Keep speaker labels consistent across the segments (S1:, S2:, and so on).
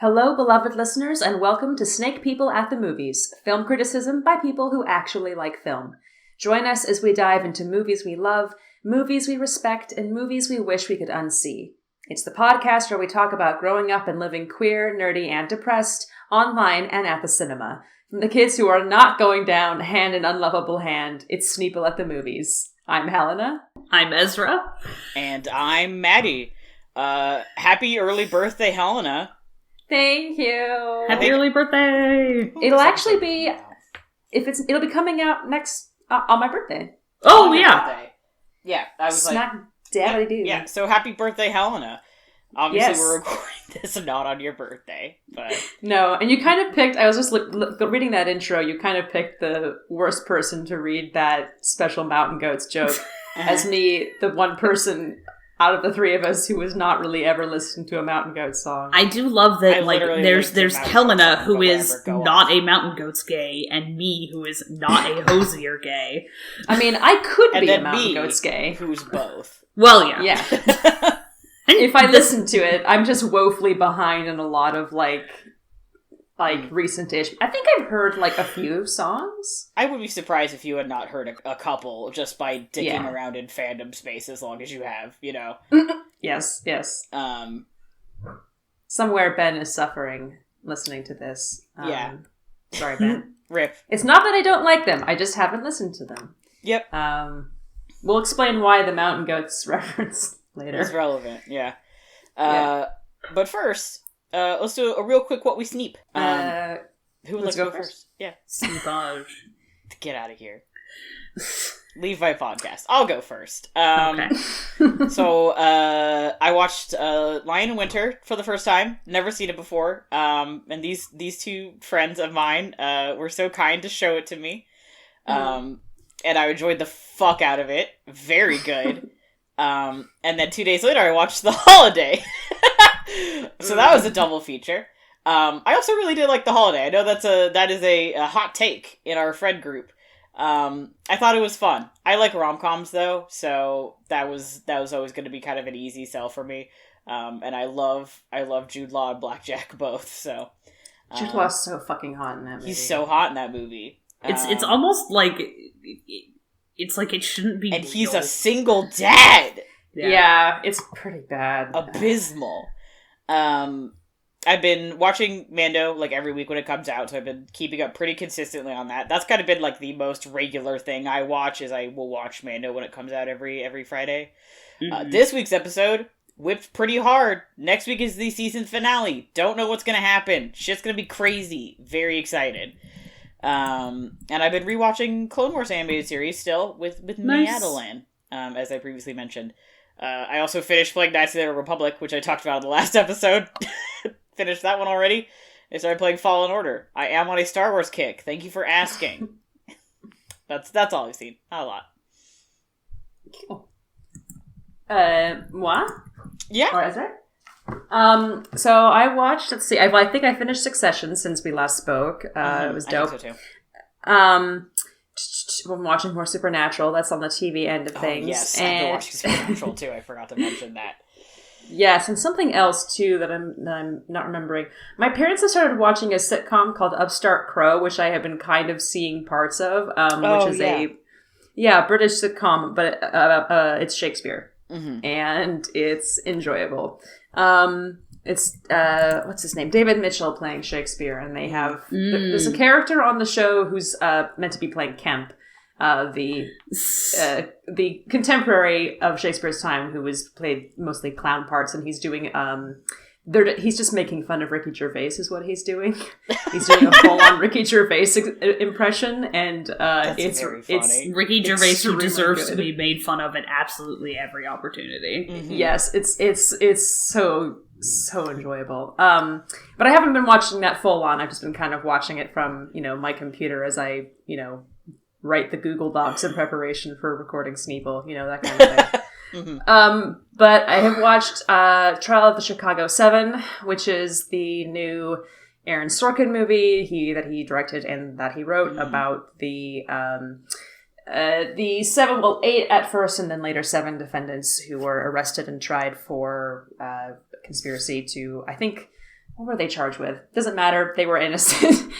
S1: Hello, beloved listeners, and welcome to Snake People at the Movies, film criticism by people who actually like film. Join us as we dive into movies we love, movies we respect, and movies we wish we could unsee. It's the podcast where we talk about growing up and living queer, nerdy, and depressed, online and at the cinema. From the kids who are not going down hand in unlovable hand, it's Sneople at the Movies. I'm Helena.
S2: I'm Ezra.
S3: And I'm Maddie. Happy early birthday, Helena.
S1: Thank you.
S2: Happy early birthday.
S1: It'll actually be, it'll be coming out next, on my birthday.
S2: Oh,
S3: On your
S2: yeah.
S3: birthday. Yeah, I was
S1: Smack
S3: like...
S1: dabbity doo.
S3: Yeah, so happy birthday, Helena. Obviously,
S1: Yes.
S3: we're recording this not on your birthday, but...
S1: No, and you kind of picked, I was just reading that intro, you kind of picked the worst person to read that special Mountain Goats joke as me, the one person out of the three of us who was not really ever listened to a Mountain Goats song.
S2: I do love that,
S3: I
S2: like,
S3: literally
S2: there's
S3: linked to Mountain
S2: Helena,
S3: Goats
S2: who
S3: song,
S2: is
S3: but whatever, go
S2: not
S3: on.
S2: a Mountain Goats gay, and me, who is not a Hosier gay.
S1: I mean, I could
S3: And
S1: be a
S3: then
S1: Mountain
S3: me,
S1: Goats gay.
S3: who's both.
S2: Well, yeah.
S1: Yeah. If I listen to it, I'm just woefully behind in a lot of, like recent-ish. I think I've heard, like, a few songs.
S3: I would be surprised if you had not heard a couple just by dicking
S1: Yeah.
S3: around in fandom space as long as you have, you know?
S1: Yes.
S3: Um,
S1: Somewhere Ben is suffering listening to this.
S3: Yeah.
S1: Sorry, Ben.
S3: rip.
S1: It's not that I don't like them, I just haven't listened to them.
S3: Yep.
S1: We'll explain why the Mountain Goats reference later.
S3: It's relevant, yeah.
S1: Yeah.
S3: But first, let's do a real quick what we sneep. Who would like
S1: let's
S3: to
S1: go
S3: go first? Yeah.
S2: Sneepage.
S3: Get out of here. Leave my podcast. I'll go first.
S2: Okay.
S3: So, I watched Lion in Winter for the first time. Never seen it before. And these two friends of mine were so kind to show it to me. And I enjoyed the fuck out of it. Very good. And then 2 days later, I watched The Holiday. So that was a double feature. I also really did like The Holiday. I know that is a hot take in our friend group. I thought it was fun. I like rom-coms though, so that was always going to be kind of an easy sell for me. And I love Jude Law and Blackjack both. So
S1: Jude Law's so fucking hot in that movie.
S3: he's so hot in that movie.
S2: It's almost like... It's like it shouldn't be
S3: and
S2: real.
S3: he's a single dad.
S1: Yeah, it's pretty bad.
S3: Abysmal. I've been watching Mando like every week when it comes out, so I've been keeping up pretty consistently on that. That's kind of been like the most regular thing I watch, is I will watch Mando when it comes out every Friday.
S2: Mhm.
S3: This week's episode whipped pretty hard. Next week is the season finale. Don't know what's gonna happen. Shit's gonna be crazy. Very excited. And I've been rewatching Clone Wars animated series still with
S2: Nice.
S3: Madeline, as I previously mentioned. I also finished playing Knights of the Old Republic, which I talked about in the last episode. Finished that one already. I started playing Fallen Order. I am on a Star Wars kick. Thank you for asking. That's all I've seen. Not a lot.
S1: Cool. Moi?
S3: Yeah.
S1: Or is it? So I watched, let's see, I think I finished Succession since we last spoke. It was dope.
S3: I think so too.
S1: I'm watching more Supernatural. That's on the TV end of things.
S3: Oh, yes, I've been watching Supernatural too. I forgot to mention that.
S1: Yes, and something else too that I'm not remembering. My parents have started watching a sitcom called Upstart Crow, which I have been kind of seeing parts of. Which is a British sitcom, but it's Shakespeare, and it's enjoyable. It's what's his name? David Mitchell playing Shakespeare, and they have there's a character on the show who's meant to be playing Kemp, the contemporary of Shakespeare's time, who was played mostly clown parts, and he's doing he's just making fun of Ricky Gervais is what he's doing. He's doing a full-on Ricky Gervais impression, and it's
S3: very funny.
S1: it's
S2: Ricky Gervais, who
S1: extremely
S2: deserves
S1: good.
S2: to be made fun of at absolutely every opportunity.
S3: Mm-hmm.
S1: Yes, it's so enjoyable. But I haven't been watching that full on. I've just been kind of watching it from, my computer as I, write the Google Docs in preparation for recording Sneople, that kind of thing. But I have watched Trial of the Chicago 7, which is the new Aaron Sorkin movie that he directed and that he wrote about the 8 at first and then later 7 defendants who were arrested and tried for conspiracy to, I think, what were they charged with? Doesn't matter. They were innocent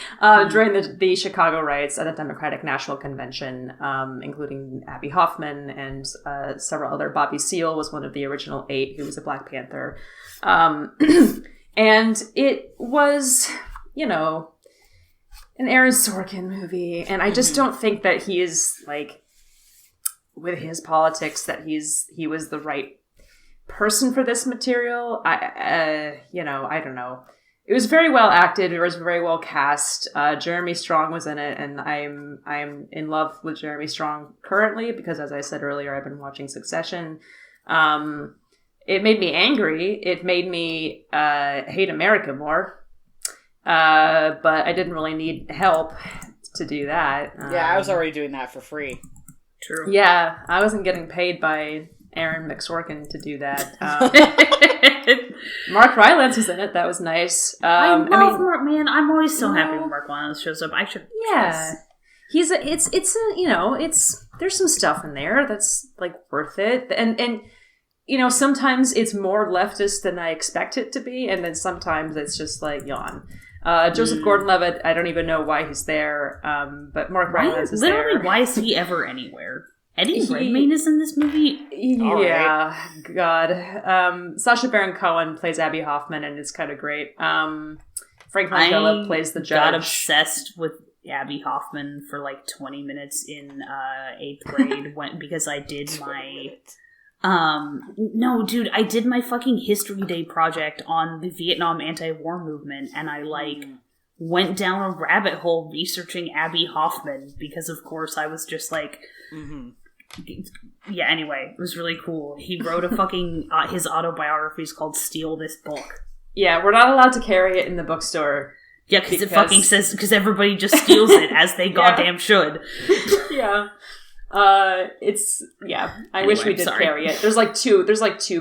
S1: during the Chicago riots at the Democratic National Convention, including Abby Hoffman and several other. Bobby Seale was one of the original 8 who was a Black Panther. And it was, you know, an Aaron Sorkin movie. And I just don't think that he is, like, with his politics, that he was the right person for this material. I don't know. It was very well acted. It was very well cast. Jeremy Strong was in it, and I'm in love with Jeremy Strong currently because, as I said earlier, I've been watching Succession. It made me angry. It made me hate America more. But I didn't really need help to do that.
S3: Yeah, I was already doing that for free.
S2: True.
S1: Yeah, I wasn't getting paid by Aaron McSorkin to do that. Mark Rylance was in it. That was nice.
S2: I love Mark. Man, I'm always so happy when Mark Rylance shows up. I should.
S1: Yeah, there's some stuff in there that's like worth it, and you know, sometimes it's more leftist than I expect it to be, and then sometimes it's just like yawn. Joseph Gordon-Levitt, I don't even know why he's there, but Mark Rylance is there.
S2: Literally, why is he ever anywhere? Eddie Redmayne is in this movie?
S1: Yeah, right. God. Sacha Baron Cohen plays Abby Hoffman, and it's kind of great. Frank Langella plays the judge. I got
S2: obsessed with Abby Hoffman for like 20 minutes in 8th grade because I did my... no, dude, I did my fucking History Day project on the Vietnam anti-war movement, and I, went down a rabbit hole researching Abby Hoffman, because, of course, I was just, Yeah, anyway, it was really cool. He wrote a fucking... his autobiography is called Steal This Book.
S1: Yeah, we're not allowed to carry it in the bookstore.
S2: Yeah, because it fucking says... Because everybody just steals it, as they goddamn should.
S1: Yeah. I wish we did carry it. There's like two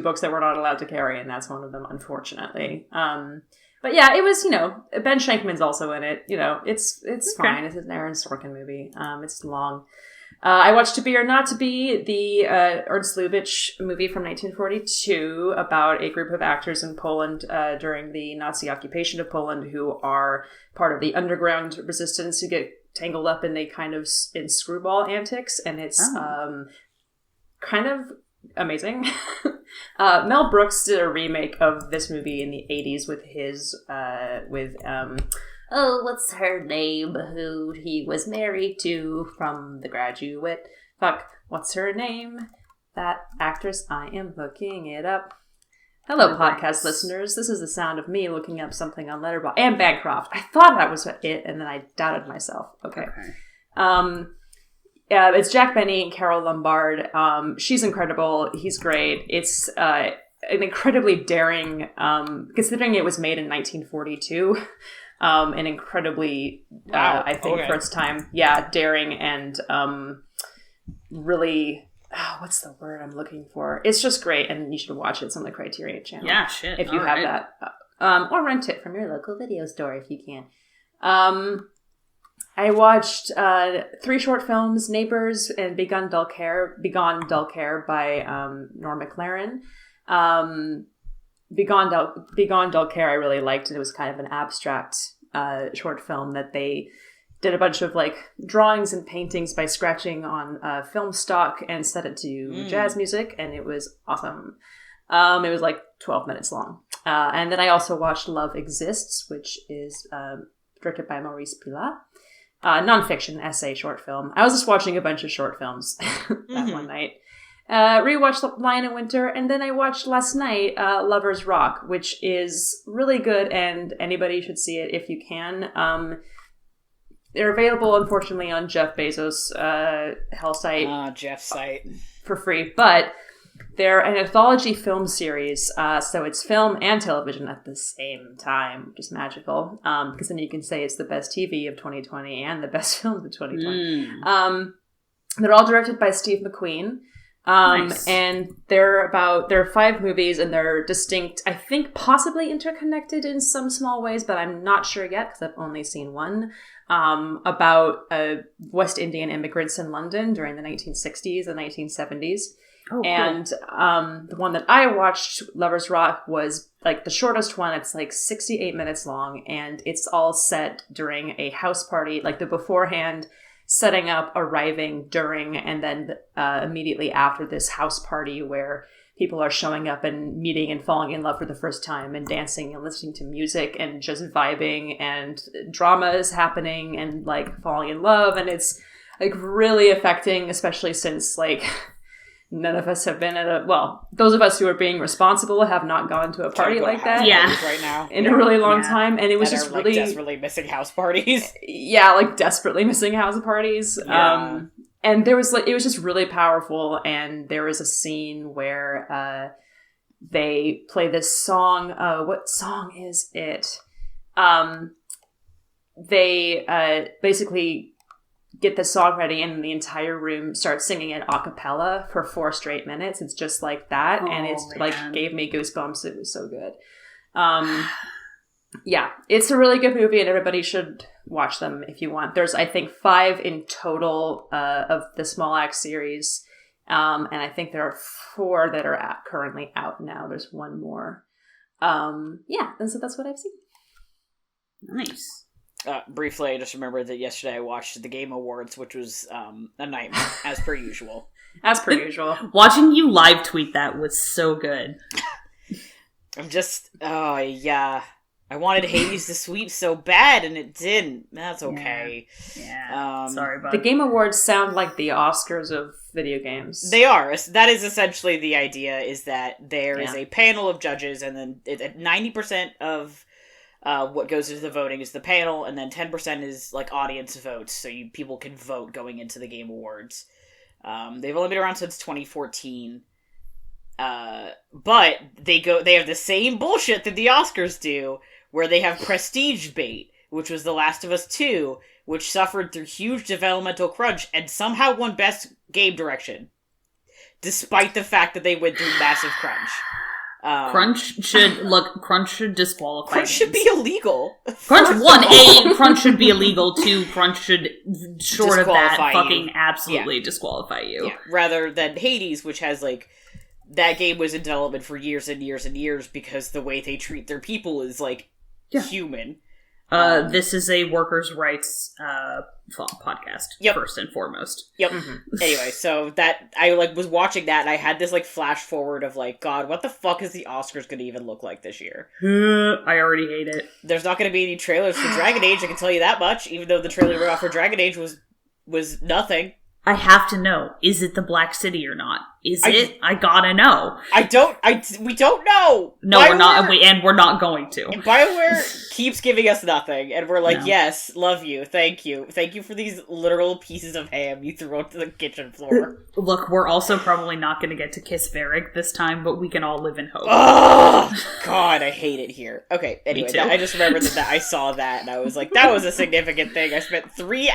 S1: books that we're not allowed to carry, and that's one of them, unfortunately. But yeah, it was, Ben Shankman's also in it. It's fine. It's an Aaron Sorkin movie. It's long. I watched To Be or Not to Be, the Ernst Lubitsch movie from 1942 about a group of actors in Poland during the Nazi occupation of Poland who are part of the underground resistance who get tangled up in in screwball antics, and it's kind of amazing. Mel Brooks did a remake of this movie in the 80s with his what's her name, who he was married to from The Graduate. What's her name? That actress, I am looking it up. Hello, podcast listeners. This is the sound of me looking up something on Letterboxd. Anne Bancroft. I thought that was it, and then I doubted myself. Okay. It's Jack Benny and Carol Lombard. She's incredible. He's great. It's an incredibly daring, considering it was made in 1942, an incredibly, I think, for its time, daring and really... what's the word I'm looking for? It's just great, and you should watch it. It's on the Criterion channel.
S2: Yeah, shit.
S1: If you have that. Or rent it from your local video store if you can. I watched 3 short films, Neighbors and Begone Dull Care by Norm MacLaren. Begone Dull Care I really liked, and it was kind of an abstract short film that they did a bunch of drawings and paintings by scratching on film stock and set it to jazz music, and it was awesome. It was 12 minutes long. And then I also watched Love Exists, which is directed by Maurice Pilat. Nonfiction essay short film. I was just watching a bunch of short films that one night. Rewatched Lion in Winter, and then I watched last night Lover's Rock, which is really good, and anybody should see it if you can. They're available, unfortunately, on Jeff Bezos' Hell site.
S3: Jeff's site.
S1: For free. But they're an anthology film series, so it's film and television at the same time, which is magical. Because then you can say it's the best TV of 2020 and the best film of 2020. They're all directed by Steve McQueen.
S2: Nice.
S1: And there are 5 movies, and they're distinct, I think possibly interconnected in some small ways, but I'm not sure yet because I've only seen one, about West Indian immigrants in London during the 1960s and 1970s. Oh, cool. And the one that I watched, Lovers Rock, was like the shortest one. It's like 68 minutes long, and it's all set during a house party, like the beforehand, setting up, arriving, during, and then immediately after this house party where people are showing up and meeting and falling in love for the first time and dancing and listening to music and just vibing, and drama is happening and like falling in love. And it's like really affecting, especially since like none of us have been those of us who are being responsible have not gone to a party like that
S3: right now
S1: in a really long time. And it was just really
S3: desperately missing house parties.
S1: Yeah, like desperately missing house parties. Yeah. And there was it was just really powerful. And there was a scene where they play this song. What song is it? They basically get the song ready, and the entire room starts singing it a cappella for 4 straight minutes. It's just like that. And it's like gave me goosebumps. It was so good. Yeah, it's a really good movie, and everybody should watch them if you want. There's, I think, 5 in total of the Small Axe series. And I think there are 4 that are currently out now. There's 1 more. Yeah, and so that's what I've seen.
S2: Nice.
S3: Briefly, I just remembered that yesterday I watched the Game Awards, which was a nightmare, as per usual.
S1: As per usual.
S2: Watching you live tweet that was so good.
S3: I'm just... Oh, yeah. I wanted Hades to sweep so bad, and it didn't. That's okay.
S2: Yeah. Sorry about
S1: the Game Awards sound like the Oscars of video games.
S3: They are. That is essentially the idea, is that there is a panel of judges, and then 90% of... what goes into the voting is the panel, and then 10% is like audience votes, so people can vote going into the Game Awards. They've only been around since 2014, but they have the same bullshit that the Oscars do, where they have prestige bait, which was The Last of Us 2, which suffered through huge developmental crunch and somehow won Best Game Direction, despite the fact that they went through massive crunch.
S2: Crunch should disqualify.
S3: Crunch should be illegal.
S2: Crunch should be illegal. 2, Crunch should, short of that, fucking absolutely disqualify you.
S3: Yeah. Rather than Hades, which has like, that game was in development for years and years and years because the way they treat their people is like human.
S2: This is a workers' rights podcast, first and foremost.
S3: Yep. Mm-hmm. Anyway, so that I was watching that, and I had this flash forward of God, what the fuck is the Oscars going to even look like this year?
S2: I already hate it.
S3: There's not going to be any trailers for Dragon Age. I can tell you that much. Even though the trailer we got for Dragon Age was nothing.
S2: I have to know, is it the Black City or not? I gotta know.
S3: We don't know.
S2: No, we're not, and we're not going to.
S3: And BioWare keeps giving us nothing, and we're yes, love you, thank you for these literal pieces of ham you threw onto the kitchen floor.
S2: Look, we're also probably not going to get to kiss Varric this time, but we can all live in hope.
S3: Oh, God, I hate it here. Okay, anyway, I just remembered that I saw that, and I was that was a significant thing. I spent 3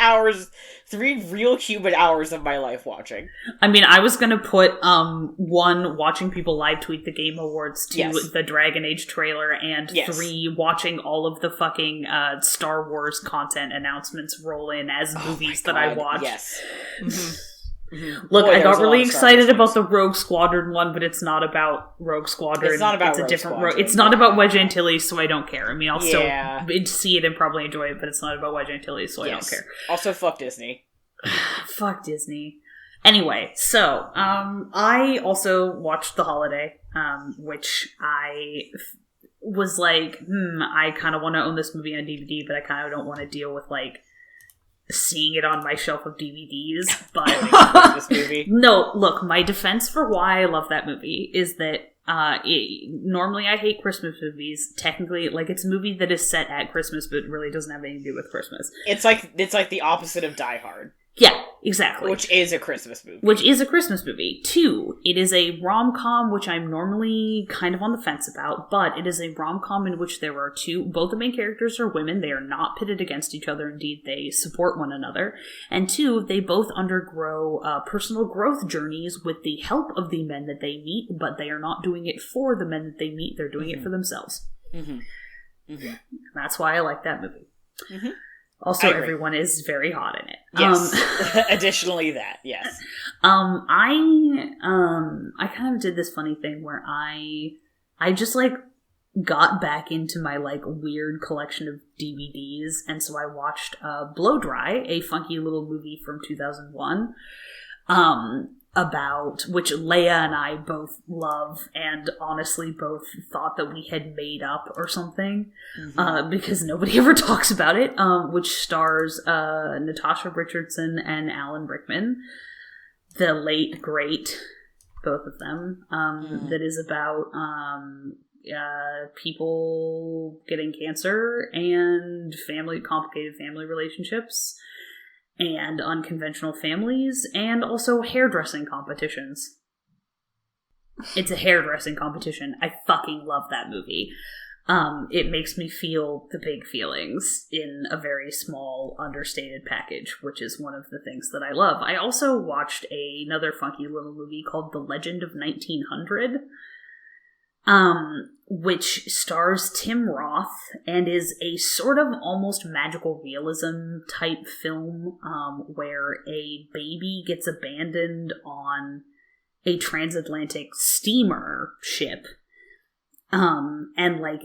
S3: real human hours of my life watching.
S2: I mean, I was going to put 1, watching people live tweet the Game Awards, 2, the Dragon Age trailer, and 3, watching all of the fucking Star Wars content announcements roll in as movies that I watched.
S3: Yes. Mm-hmm.
S2: Look, I got really excited about the Rogue Squadron one, but it's not about Rogue Squadron.
S3: It's not about
S2: Rogue
S3: different Squadron.
S2: It's not about Wedge Antilles, so I don't care. I mean, I'll still see it and probably enjoy it, but it's not about Wedge Antilles, so I don't care.
S3: Also, fuck Disney.
S2: Fuck Disney. Anyway, so, I also watched The Holiday, which I was I kind of want to own this movie on DVD, but I kind of don't want to deal with, seeing it on my shelf of DVDs, but...
S3: this movie.
S2: No, look, my defense for why I love that movie is that, normally I hate Christmas movies. Technically, it's a movie that is set at Christmas, but really doesn't have anything to do with Christmas.
S3: It's like the opposite of Die Hard.
S2: Yeah, exactly.
S3: Which is a Christmas movie.
S2: 2, it is a rom-com, which I'm normally kind of on the fence about, but it is a rom-com in which there are both the main characters are women. They are not pitted against each other. Indeed, they support one another. And 2, they both undergo personal growth journeys with the help of the men that they meet, but they are not doing it for the men that they meet. They're doing it for themselves. That's why I like that movie. Also, everyone is very hot in it.
S3: Yes. Additionally, that yes.
S2: I kind of did this funny thing where I just like got back into my like weird collection of DVDs, and so I watched Blow Dry, a funky little movie from 2001. About which Leia and I both love, and honestly both thought that we had made up or something, because nobody ever talks about it, which stars Natasha Richardson and Alan Rickman, the late, great, both of them, that is about people getting cancer and complicated family relationships, and unconventional families, and also hairdressing competitions. It's a hairdressing competition. I fucking love that movie. It makes me feel the big feelings in a very small, understated package, which is one of the things that I love. I also watched another funky little movie called The Legend of 1900, which stars Tim Roth and is a sort of almost magical realism type film, where a baby gets abandoned on a transatlantic steamer ship. And like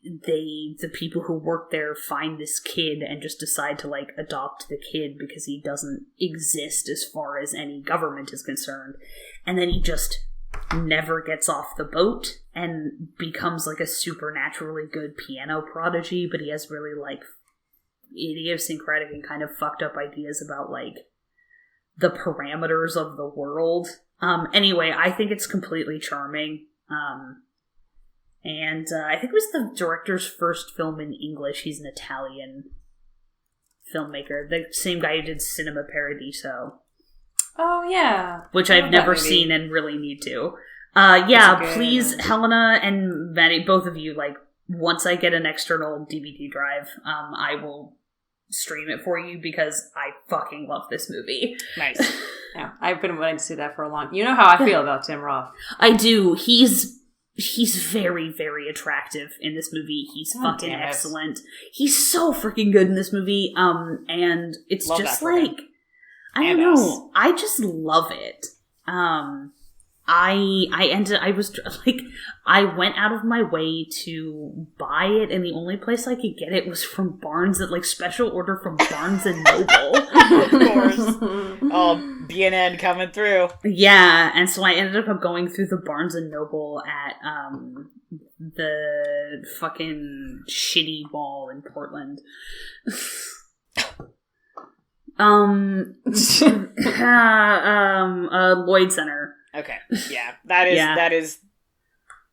S2: the people who work there find this kid and just decide to like adopt the kid because he doesn't exist as far as any government is concerned. And then he just never gets off the boat and becomes like a supernaturally good piano prodigy, but he has really like idiosyncratic and kind of fucked up ideas about like the parameters of the world. Anyway, I think it's completely charming. And I think it was the director's first film in English. He's an Italian filmmaker, the same guy who did Cinema Paradiso.
S1: Oh, yeah.
S2: Which I've never seen and really need to. Please, Helena and Maddie, both of you, like, once I get an external DVD drive, I will stream it for you because I fucking love this movie.
S3: Nice.
S1: Yeah, I've been wanting to see that for a long... You know how I feel about Tim Roth.
S2: I do. He's very, very attractive in this movie. He's fucking excellent. He's so freaking good in this movie. And it's love just like... I don't know. I just love it. I went out of my way to buy it, and the only place I could get it was from Barnes, at like special order from Barnes and Noble.
S3: Of course. Oh, BNN coming through.
S2: Yeah, and so I ended up going through the Barnes and Noble at the fucking shitty mall in Portland. Lloyd Center.
S3: Okay. Yeah. That is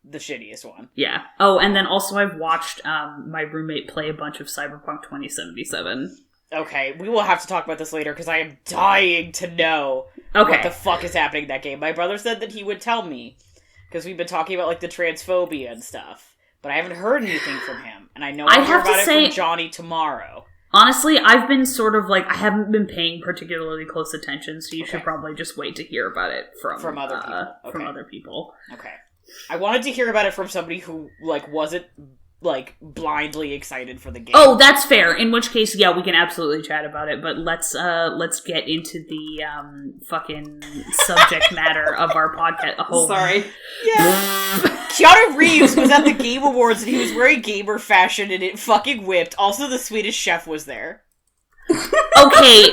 S3: the shittiest one.
S2: Yeah. Oh, and then also I've watched my roommate play a bunch of Cyberpunk 2077.
S3: Okay, we will have to talk about this later because I am dying to know what the fuck is happening in that game. My brother said that he would tell me because we've been talking about like the transphobia and stuff, but I haven't heard anything from him, and I know I'll hear about it from Johnny tomorrow.
S2: Honestly, I've been sort of like, I haven't been paying particularly close attention, so you should probably just wait to hear about it from other people. From other people.
S3: Okay. I wanted to hear about it from somebody who, like, wasn't, like, blindly excited for the game.
S2: Oh, that's fair. In which case, yeah, we can absolutely chat about it, but let's get into the, fucking subject matter of our podcast. Oh,
S1: sorry.
S3: Yeah. Keanu Reeves was at the Game Awards and he was wearing gamer fashion and it fucking whipped. Also, the Swedish Chef was there.
S2: Okay,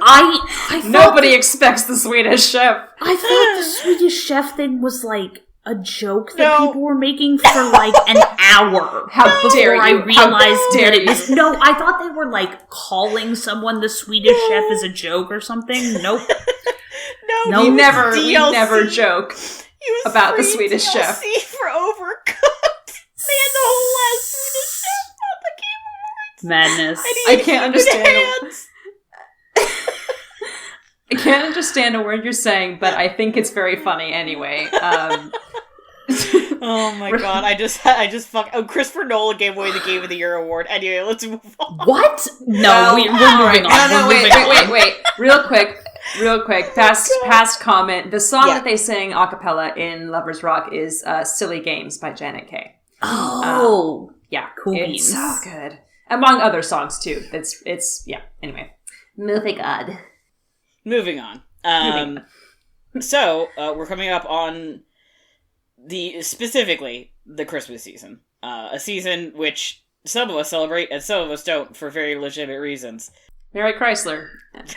S2: I
S1: nobody expects the Swedish Chef.
S2: I thought the Swedish Chef thing was like a joke that people were making for like an hour.
S1: How dare you?
S2: I realized that it was I thought they were like calling someone the Swedish Chef as a joke or something. Nope.
S1: We never joke about the Swedish Chef.
S3: For Overcooked. They had the whole last Swedish Chef on the Game Awards.
S2: Madness.
S1: I can't understand. I can't understand a word you're saying, but I think it's very funny anyway.
S3: Oh my god, I just Christopher Nolan gave away the Game of the Year award. Anyway, let's move on.
S2: What? No, we're moving on.
S1: No, wait. Real quick. Past comment. The song that they sang a cappella in Lovers Rock is Silly Games by Janet Kay.
S2: Oh.
S1: Yeah.
S2: Cool
S1: It's
S2: beans.
S1: so good. Among other songs, too. It's anyway. Moving on.
S3: So, we're coming up on specifically the Christmas season. A season which some of us celebrate and some of us don't for very legitimate reasons.
S1: Merry Chrysler.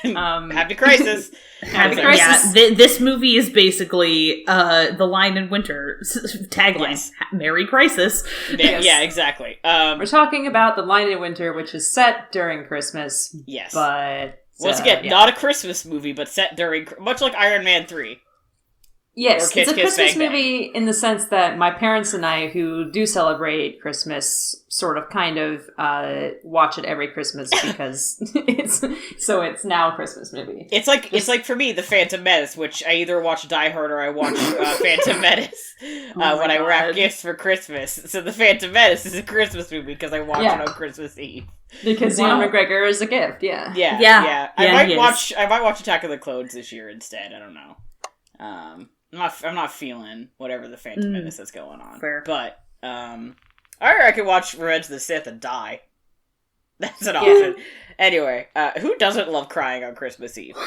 S3: Happy Crisis.
S1: Happy Crisis.
S2: Yeah, this movie is basically the Lion in Winter tagline. Yes. Merry Crisis.
S3: Yes. Yeah, exactly.
S1: We're talking about The Lion in Winter, which is set during Christmas.
S3: Yes.
S1: But...
S3: once again, not a Christmas movie, but set during... much like Iron Man 3.
S1: Yes, it's a Christmas
S3: bang,
S1: movie in the sense that my parents and I, who do celebrate Christmas, sort of kind of watch it every Christmas because it's now a Christmas movie.
S3: It's like for me, The Phantom Menace, which I either watch Die Hard or I watch Phantom Menace when I wrap gifts for Christmas. So The Phantom Menace is a Christmas movie because I watch it on Christmas Eve.
S1: Because Ewan McGregor is a gift, yeah.
S3: I might watch Attack of the Clones this year instead. I don't know. I'm not feeling whatever the Phantom Menace is going on.
S2: Fair.
S3: But I could watch Revenge of the Sith and die. That's an option. Anyway, who doesn't love crying on Christmas Eve?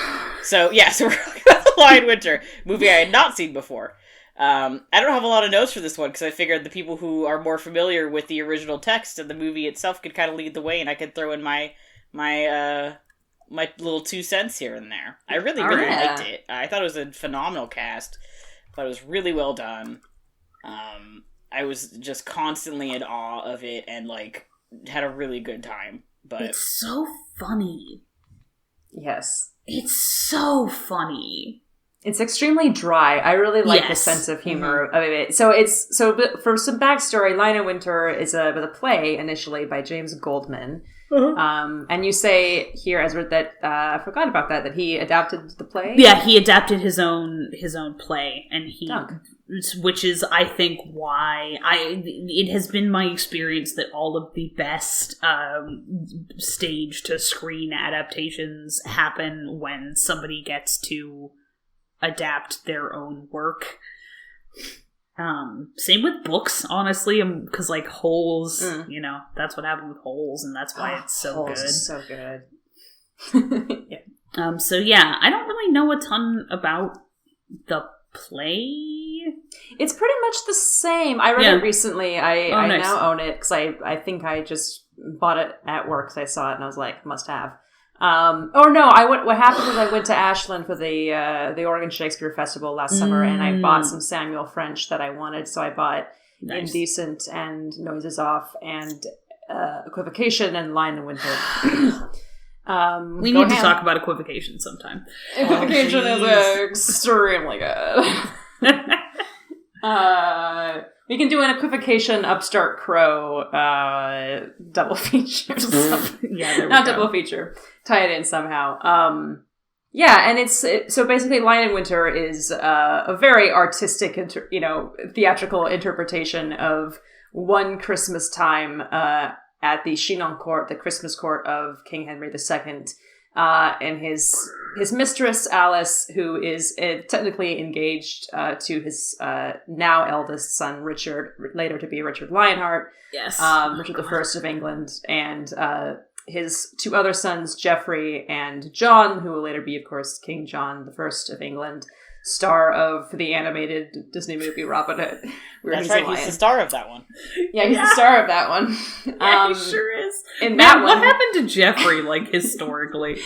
S3: So we're talking about The Lion Winter, movie I had not seen before. I don't have a lot of notes for this one because I figured the people who are more familiar with the original text of the movie itself could kind of lead the way, and I could throw in my little 2 cents here and there. I really liked it. I thought it was a phenomenal cast. I thought it was really well done. I was just constantly in awe of it and like had a really good time. But
S2: it's so funny.
S1: Yes.
S2: It's so funny.
S1: It's extremely dry. I really like the sense of humor of it. So for some backstory, Lion in Winter is a play initially by James Goldman. And you say here, Ezra, that I forgot about that he adapted the play.
S2: Yeah, he adapted his own play, and which is, I think, why it has been my experience that all of the best stage to screen adaptations happen when somebody gets to adapt their own work. Same with books, honestly, because like Holes, that's what happened with Holes, and that's why it's so
S1: Holes
S2: good.
S1: Is so good.
S2: I don't really know a ton about the play.
S1: It's pretty much the same. I read it recently. I now own it because I think I just bought it at work because I saw it and I was like, must have. What happened is I went to Ashland for the Oregon Shakespeare Festival last summer, and I bought some Samuel French that I wanted. So I bought Indecent and Noises Off and Equivocation and Lion in Winter.
S2: We need to talk about Equivocation sometime.
S1: Equivocation is extremely good. We can do an Equivocation Upstart Crow double feature. Not double feature. Tie it in somehow. And so basically Lion in Winter is a very artistic, theatrical interpretation of one Christmas time at the Chinon court, the Christmas court of King Henry II, and his mistress Alice, who is technically engaged to his now eldest son Richard, later to be Richard Lionheart.
S2: Yes,
S1: Richard I of England, and his 2 other sons Geoffrey and John, who will later be, of course, King John I of England, star of the animated Disney movie Robin Hood.
S3: That's right, he's the star of that one.
S1: Yeah, he's the star of that one.
S2: Yeah, he sure is. What happened to Geoffrey, like, historically?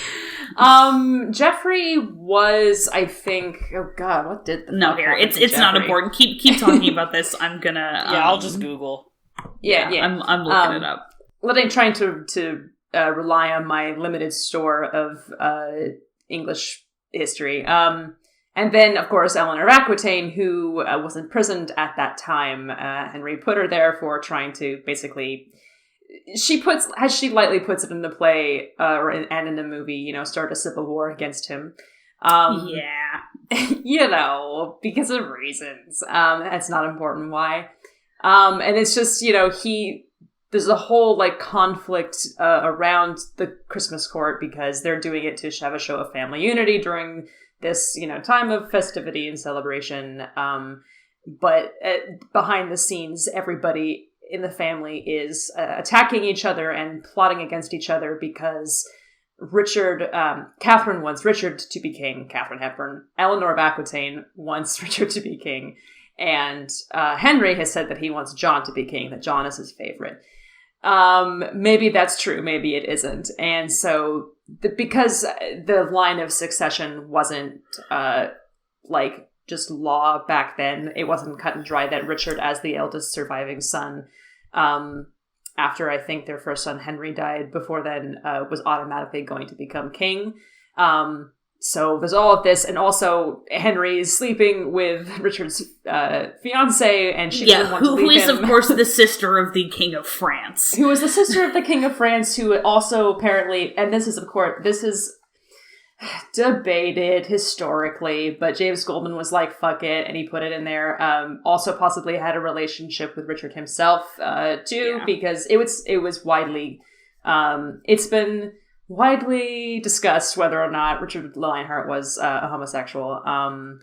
S1: Jeffrey was, I think, oh god, what did the
S2: No, here, it's not important. Keep talking about this. I'm gonna...
S3: I'll just Google.
S1: Yeah.
S2: I'm looking it up.
S1: Trying to rely on my limited store of English history. And then, of course, Eleanor of Aquitaine, who was imprisoned at that time. Henry put her there for trying to basically... as she lightly puts it in the play and in the movie, start a civil war against him. Because of reasons. It's not important why. And it's just, there's a whole, like, conflict around the Christmas court because they're doing it to have a show of family unity during this, time of festivity and celebration. But behind the scenes, everybody in the family is attacking each other and plotting against each other because Catherine wants Richard to be king, Katherine Hepburn. Eleanor of Aquitaine wants Richard to be king. And Henry has said that he wants John to be king, that John is his favorite. Maybe that's true, maybe it isn't. And so, because the line of succession wasn't, just law back then, it wasn't cut and dry that Richard, as the eldest surviving son, after I think their first son Henry died before then, was automatically going to become king. So there's all of this, and also Henry is sleeping with Richard's fiancée, and she doesn't want to leave him.
S2: Who is, of course, the sister of the King of France.
S1: Who is the sister of the King of France, who also apparently, and this is debated historically, but James Goldman was like, fuck it, and he put it in there. Also possibly had a relationship with Richard himself, too, because it was widely, it's been widely discussed whether or not Richard Lionheart was a homosexual. One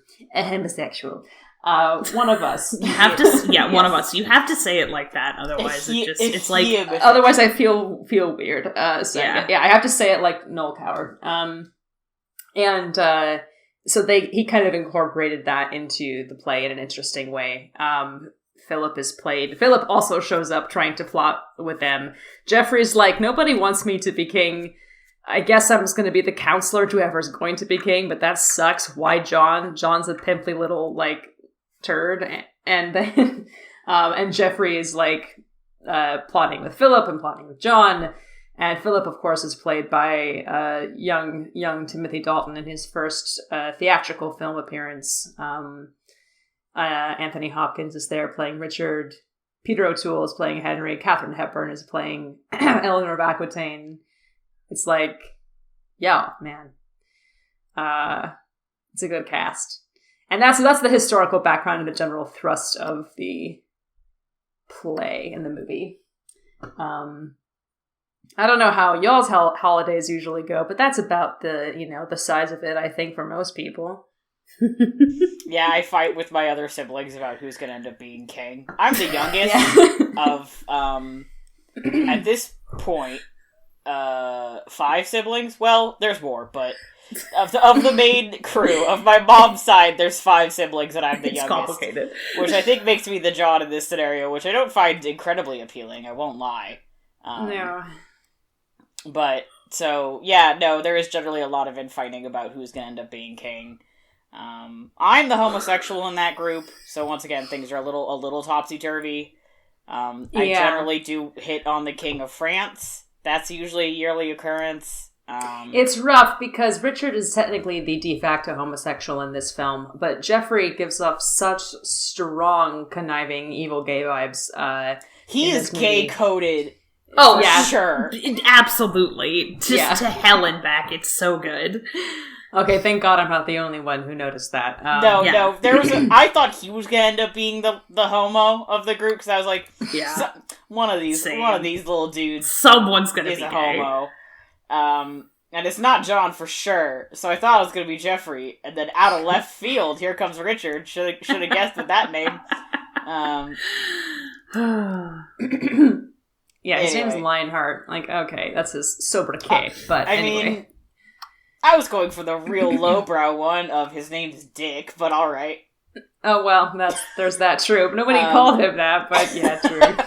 S1: of us.
S2: You have to, one of us. You have to say it like that, otherwise
S1: otherwise I feel weird. I have to say it like Noel Coward. So he kind of incorporated that into the play in an interesting way. Philip also shows up trying to plot with them. Geoffrey's like, nobody wants me to be king. I guess I'm just going to be the counselor to whoever's going to be king, but that sucks. Why John? John's a pimply little, like, turd. And then, and Geoffrey is, like, plotting with Philip and plotting with John. And Philip, of course, is played by young Timothy Dalton in his first theatrical film appearance. Anthony Hopkins is there playing Richard. Peter O'Toole is playing Henry. Katherine Hepburn is playing Eleanor of Aquitaine. It's like, yeah, man. It's a good cast. And that's the historical background and the general thrust of the play and the movie. I don't know how y'all's holidays usually go, but that's about the size of it, I think, for most people.
S3: Yeah, I fight with my other siblings about who's going to end up being king. I'm the youngest of, at this point, 5 siblings. Well, there's more, but of the main crew of my mom's side, there's 5 siblings, and I'm the youngest. It's complicated, which I think makes me the John in this scenario, which I don't find incredibly appealing. I won't lie.
S1: No.
S3: But so there is generally a lot of infighting about who's going to end up being king. I'm the homosexual in that group, so once again, things are a little topsy-turvy. I generally do hit on the King of France. That's usually a yearly occurrence.
S1: It's rough because Richard is technically the de facto homosexual in this film, but Geoffrey gives off such strong, conniving, evil gay vibes.
S3: He is gay-coded.
S2: Oh, yeah.
S3: Sure.
S2: Absolutely. Just to hell and back. It's so good.
S1: Okay, thank God I'm not the only one who noticed that.
S3: No, there was. I thought he was gonna end up being the homo of the group because I was like, one of these little dudes,
S2: someone's gonna
S3: is
S2: be
S3: a
S2: gay.
S3: homo. And it's not John for sure. So I thought it was gonna be Geoffrey, and then out of left field, here comes Richard. Should have guessed with that name.
S1: Yeah, his name's Lionheart. Like, okay, that's his sobriquet, but anyway.
S3: I mean, I was going for the real lowbrow one of his name's Dick, but alright.
S1: Oh, well, there's that true. Nobody called him that, but yeah, true.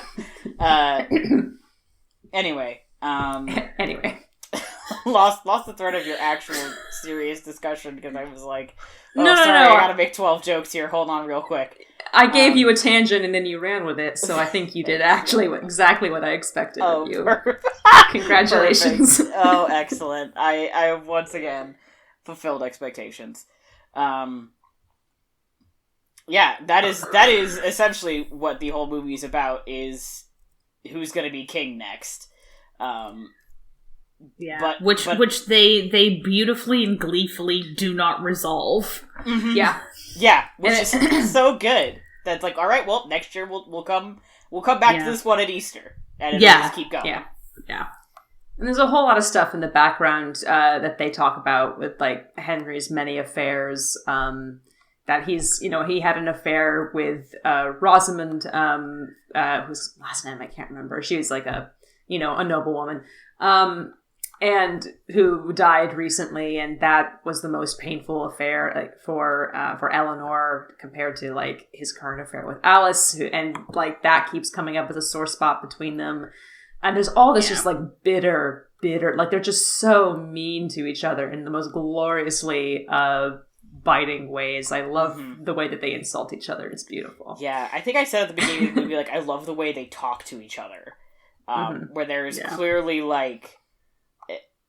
S3: Anyway.
S1: Anyway.
S3: Lost the thread of your actual serious discussion because I was like,
S1: no,
S3: I gotta make 12 jokes here. Hold on real quick.
S1: I gave you a tangent and then you ran with it, so I think you did actually exactly what I expected of you. Congratulations.
S3: Perfect. Oh, excellent. I once again fulfilled expectations. Yeah, that is essentially what the whole movie is about, is who's going to be king next.
S2: Yeah, which they beautifully and gleefully do not resolve.
S3: Mm-hmm.
S1: Yeah,
S3: which is so good. That's like, all right, well, next year we'll come back to this one at Easter, and it'll just keep going.
S1: Yeah. And there's a whole lot of stuff in the background that they talk about with like Henry's many affairs. That he's, he had an affair with Rosamund, whose last name I can't remember. She was like a noblewoman. And who died recently, and that was the most painful affair like for Eleanor compared to like his current affair with Alice, and like that keeps coming up as a sore spot between them. And there's all this just like bitter, like they're just so mean to each other in the most gloriously biting ways. I love the way that they insult each other. It's beautiful.
S3: Yeah, I think I said at the beginning of the movie, like, I love the way they talk to each other, where there's clearly like.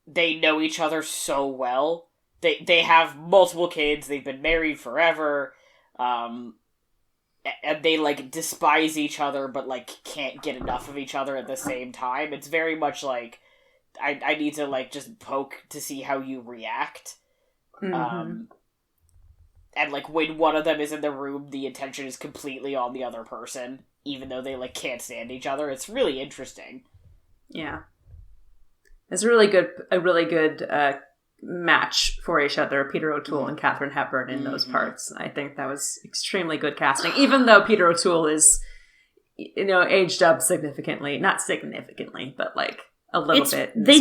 S3: They know each other so well. They have multiple kids. They've been married forever. And they, like, despise each other, but, like, can't get enough of each other at the same time. It's very much like, I need to, like, just poke to see how you react. And, like, when one of them is in the room, the attention is completely on the other person, even though they, like, can't stand each other. It's really interesting.
S1: Yeah. It's a really good match for each other, Peter O'Toole and Katherine Hepburn in those parts. I think that was extremely good casting, even though Peter O'Toole is, aged up significantly. Not significantly, but like a little bit.
S2: They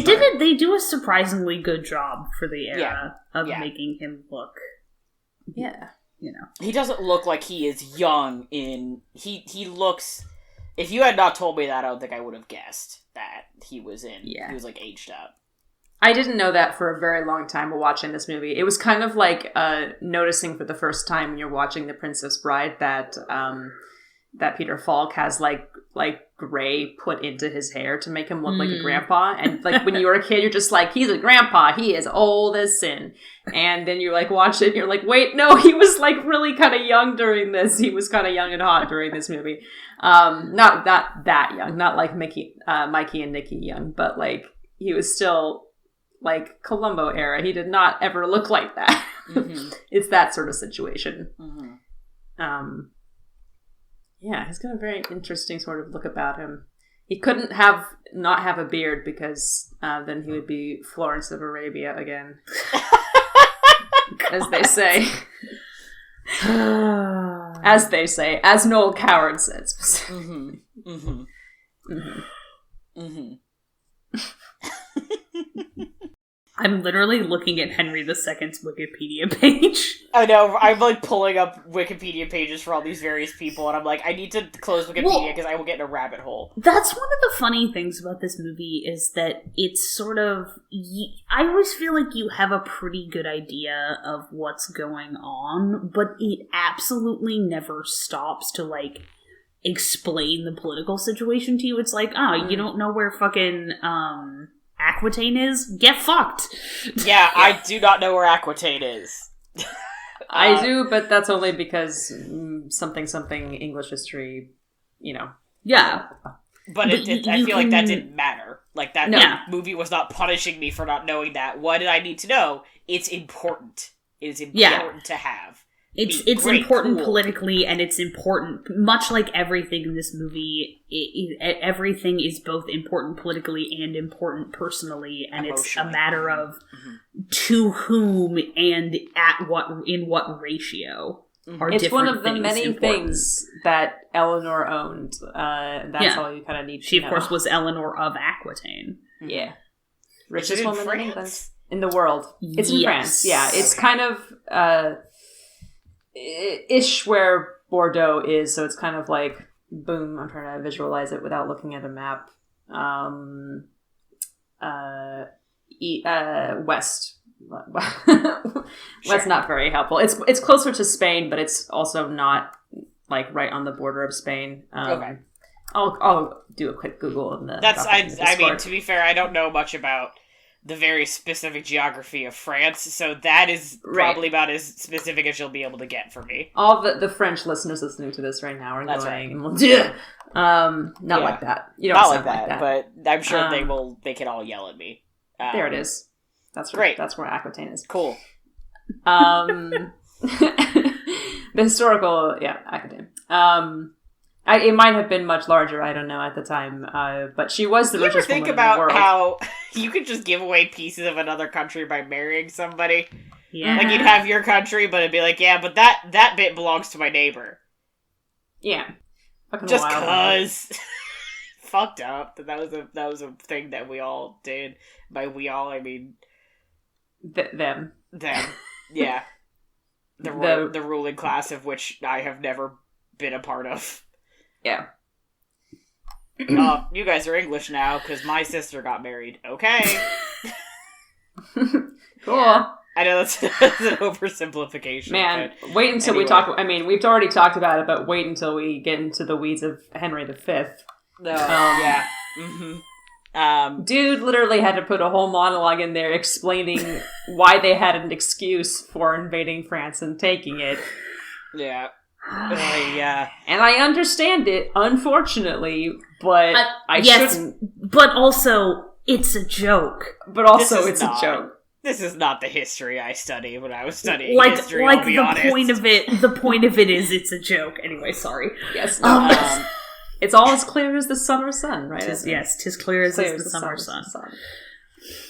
S2: do a surprisingly good job for the era of making him look.
S1: Yeah.
S3: He doesn't look like he is young he looks, if you had not told me that, I don't think I would have guessed that he was he was like aged up.
S1: I didn't know that for a very long time while watching this movie. It was kind of like noticing for the first time when you're watching The Princess Bride that Peter Falk has like gray put into his hair to make him look like a grandpa. And like when you were a kid, you're just like, he's a grandpa. He is old as sin. And then you like watch it and you're like, wait, no, he was like really kind of young during this. He was kind of young and hot during this movie. Not that young, not like Mikey and Nikki young, but like he was still like Columbo era. He did not ever look like that. It's that sort of situation. Yeah, he's got a very interesting sort of look about him. He couldn't not have a beard because then he would be Florence of Arabia again. As they say. As Noel Coward said specifically.
S2: I'm literally looking at Henry II's Wikipedia page.
S3: I know, I'm like pulling up Wikipedia pages for all these various people, and I'm like, I need to close Wikipedia because I will get in a rabbit hole.
S2: That's one of the funny things about this movie is that it's sort of... I always feel like you have a pretty good idea of what's going on, but it absolutely never stops to, like, explain the political situation to you. It's like, you don't know where fucking... Aquitaine is? Get fucked!
S3: Yeah, I do not know where Aquitaine is.
S1: I do, but that's only because something English history,
S2: Yeah.
S3: But I feel like that didn't matter. Like, that movie was not punishing me for not knowing that. What did I need to know? It's important. It is important to have.
S2: It's important politically, and it's important, much like everything in this movie, everything is both important politically and important personally, and it's a matter of to whom and in what ratio are
S1: it's
S2: different.
S1: It's one of the many
S2: important.
S1: things that Eleanor owned. That's all you kind of need to know.
S2: She, of course, was Eleanor of Aquitaine.
S1: Yeah.
S3: Richest woman in England?
S1: In the world. It's in France. Yeah, it's kind of... ish where Bordeaux is, so it's kind of like, boom, I'm trying to visualize it without looking at a map. West. West, not very helpful. It's closer to Spain, but it's also not like right on the border of Spain.
S3: Okay.
S1: I'll do a quick Google in the.
S3: I mean, to be fair, I don't know much about the very specific geography of France, so that is probably about as specific as you'll be able to get for me.
S1: All the French listeners listening to this right now are not like that. You don't
S3: not
S1: sound
S3: like that,
S1: but
S3: I'm sure they can all yell at me.
S1: There it is. That's
S3: great.
S1: That's where Aquitaine is.
S3: Cool.
S1: The historical, Aquitaine. It might have been much larger. I don't know at the time, but she was the richest woman in the world.
S3: You ever think about how you could just give away pieces of another country by marrying somebody?
S2: Yeah.
S3: Like, you'd have your country, but it'd be like, yeah, but that bit belongs to my neighbor.
S1: Yeah.
S3: Just cause. Fucked up. That was a thing that we all did. By we all, I mean...
S1: Them.
S3: Yeah. The ruling class of which I have never been a part of.
S1: Yeah.
S3: You guys are English now, because my sister got married. Okay.
S1: Cool.
S3: Yeah. I know that's an oversimplification.
S1: Man, wait until we talk... I mean, we've already talked about it, but wait until we get into the weeds of Henry V.
S3: No, yeah. Mm-hmm.
S1: Dude literally had to put a whole monologue in there explaining why they had an excuse for invading France and taking it.
S3: Yeah. Yeah.
S1: And I understand it, unfortunately, but I shouldn't.
S2: But also, it's a joke.
S1: But also, it's a joke.
S3: This is not the history I studied when I was studying history, I'll be honest.
S2: The point of it is it's a joke. Anyway, sorry.
S1: Yes. It's all as clear as the summer sun, right?
S2: Tis clear as the summer sun.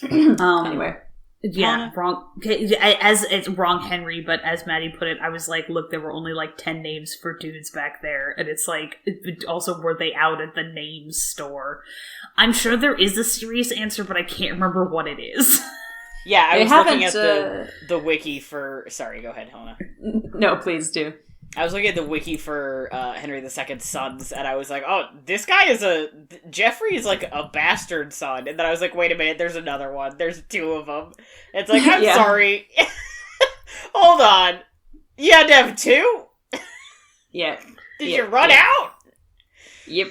S1: Anyway.
S2: Yeah, wrong. As it's wrong, Henry. But as Maddie put it, I was like, look, there were only like 10 names for dudes back there, and it's like, also were they out at the names store? I'm sure there is a serious answer, but I can't remember what it is.
S3: Yeah, I was looking at the wiki for. Sorry, go ahead, Helena.
S1: No, please do.
S3: I was looking at the wiki for Henry II's sons, and I was like, oh, this guy is Geoffrey is like a bastard son. And then I was like, wait a minute, there's another one. There's 2 of them. It's like, I'm sorry. Hold on. You had to have 2?
S1: Yeah.
S3: Did you run out?
S1: Yep.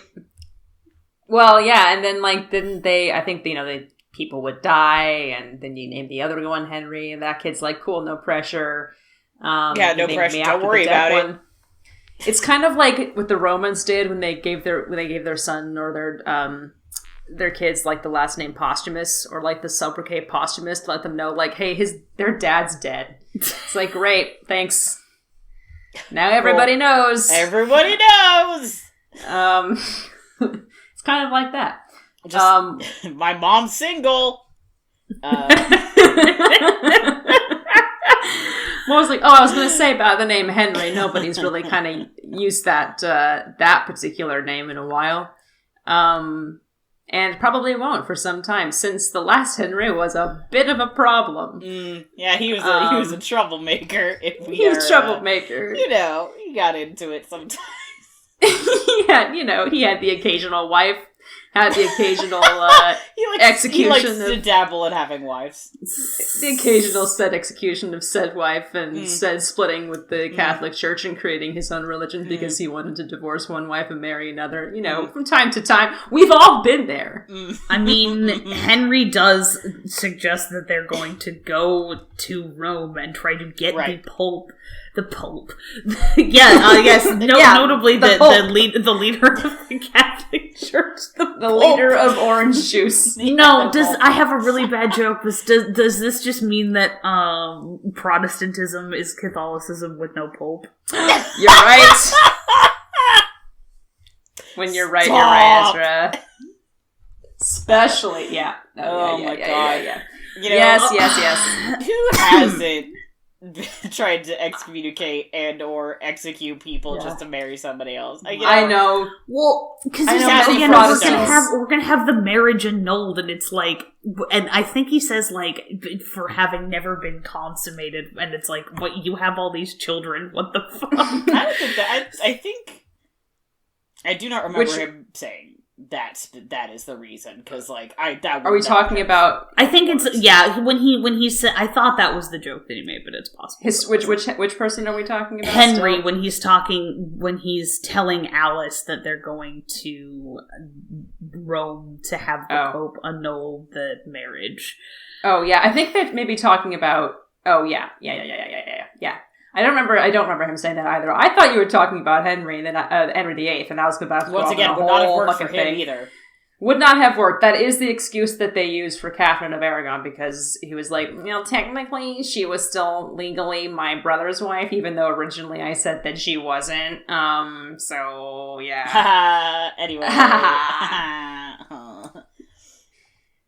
S1: Well, yeah, and then, I think, people would die, and then you name the other one Henry, and that kid's like, cool, no pressure.
S3: No pressure. Don't worry about it.
S1: It's kind of like what the Romans did when they gave their son or their kids like the last name Posthumus or like the sobriquet Posthumus to let them know like, hey, their dad's dead. It's like, great, thanks. Now everybody knows.
S3: Everybody knows.
S1: It's kind of like that.
S3: Just, my mom's single.
S1: Well, I was like, I was going to say about the name Henry. Nobody's really kind of used that particular name in a while. And probably won't for some time, since the last Henry was a bit of a problem.
S3: Yeah, he was a troublemaker.
S1: He was a troublemaker.
S3: He got into it sometimes.
S1: Yeah, he had the occasional wife. Had the occasional execution.
S3: He likes to dabble in having wives.
S1: The occasional said execution of said wife and said splitting with the Catholic Church and creating his own religion because he wanted to divorce one wife and marry another. From time to time. We've all been there.
S2: I mean, Henry does suggest that they're going to go to Rome and try to get the Pope. The Pope. Yes. Notably the leader of the Catholic Church.
S1: The leader of orange juice.
S2: No, I have a really bad joke. Does this just mean that Protestantism is Catholicism with no Pope?
S1: You're right. When you're right, you're right, Ezra. Especially, yeah.
S3: Oh my god.
S1: Yeah.
S3: Yes. Who hasn't tried to excommunicate and or execute people just to marry somebody else?
S1: I know.
S2: Well, because we're gonna have the marriage annulled, and it's like, and I think he says like for having never been consummated, and it's like, what, you have all these children? What the fuck?
S3: I don't think that. I think I do not remember him saying that is the reason, because like
S1: are we talking about?
S2: I think it's when he said, I thought that was the joke that he made, but it's possible.
S1: Which person are we talking about?
S2: Henry, when he's telling Alice that they're going to Rome to have the Pope annul the marriage.
S1: Oh yeah, I think they're maybe talking about. Oh yeah. I don't remember him saying that either. I thought you were talking about Henry and then Henry VIII, and I was about to
S3: once again would not have worked for him either.
S1: Would not have worked. That is the excuse that they used for Catherine of Aragon, because he was like, technically she was still legally my brother's wife, even though originally I said that she wasn't. So yeah.
S3: Anyway.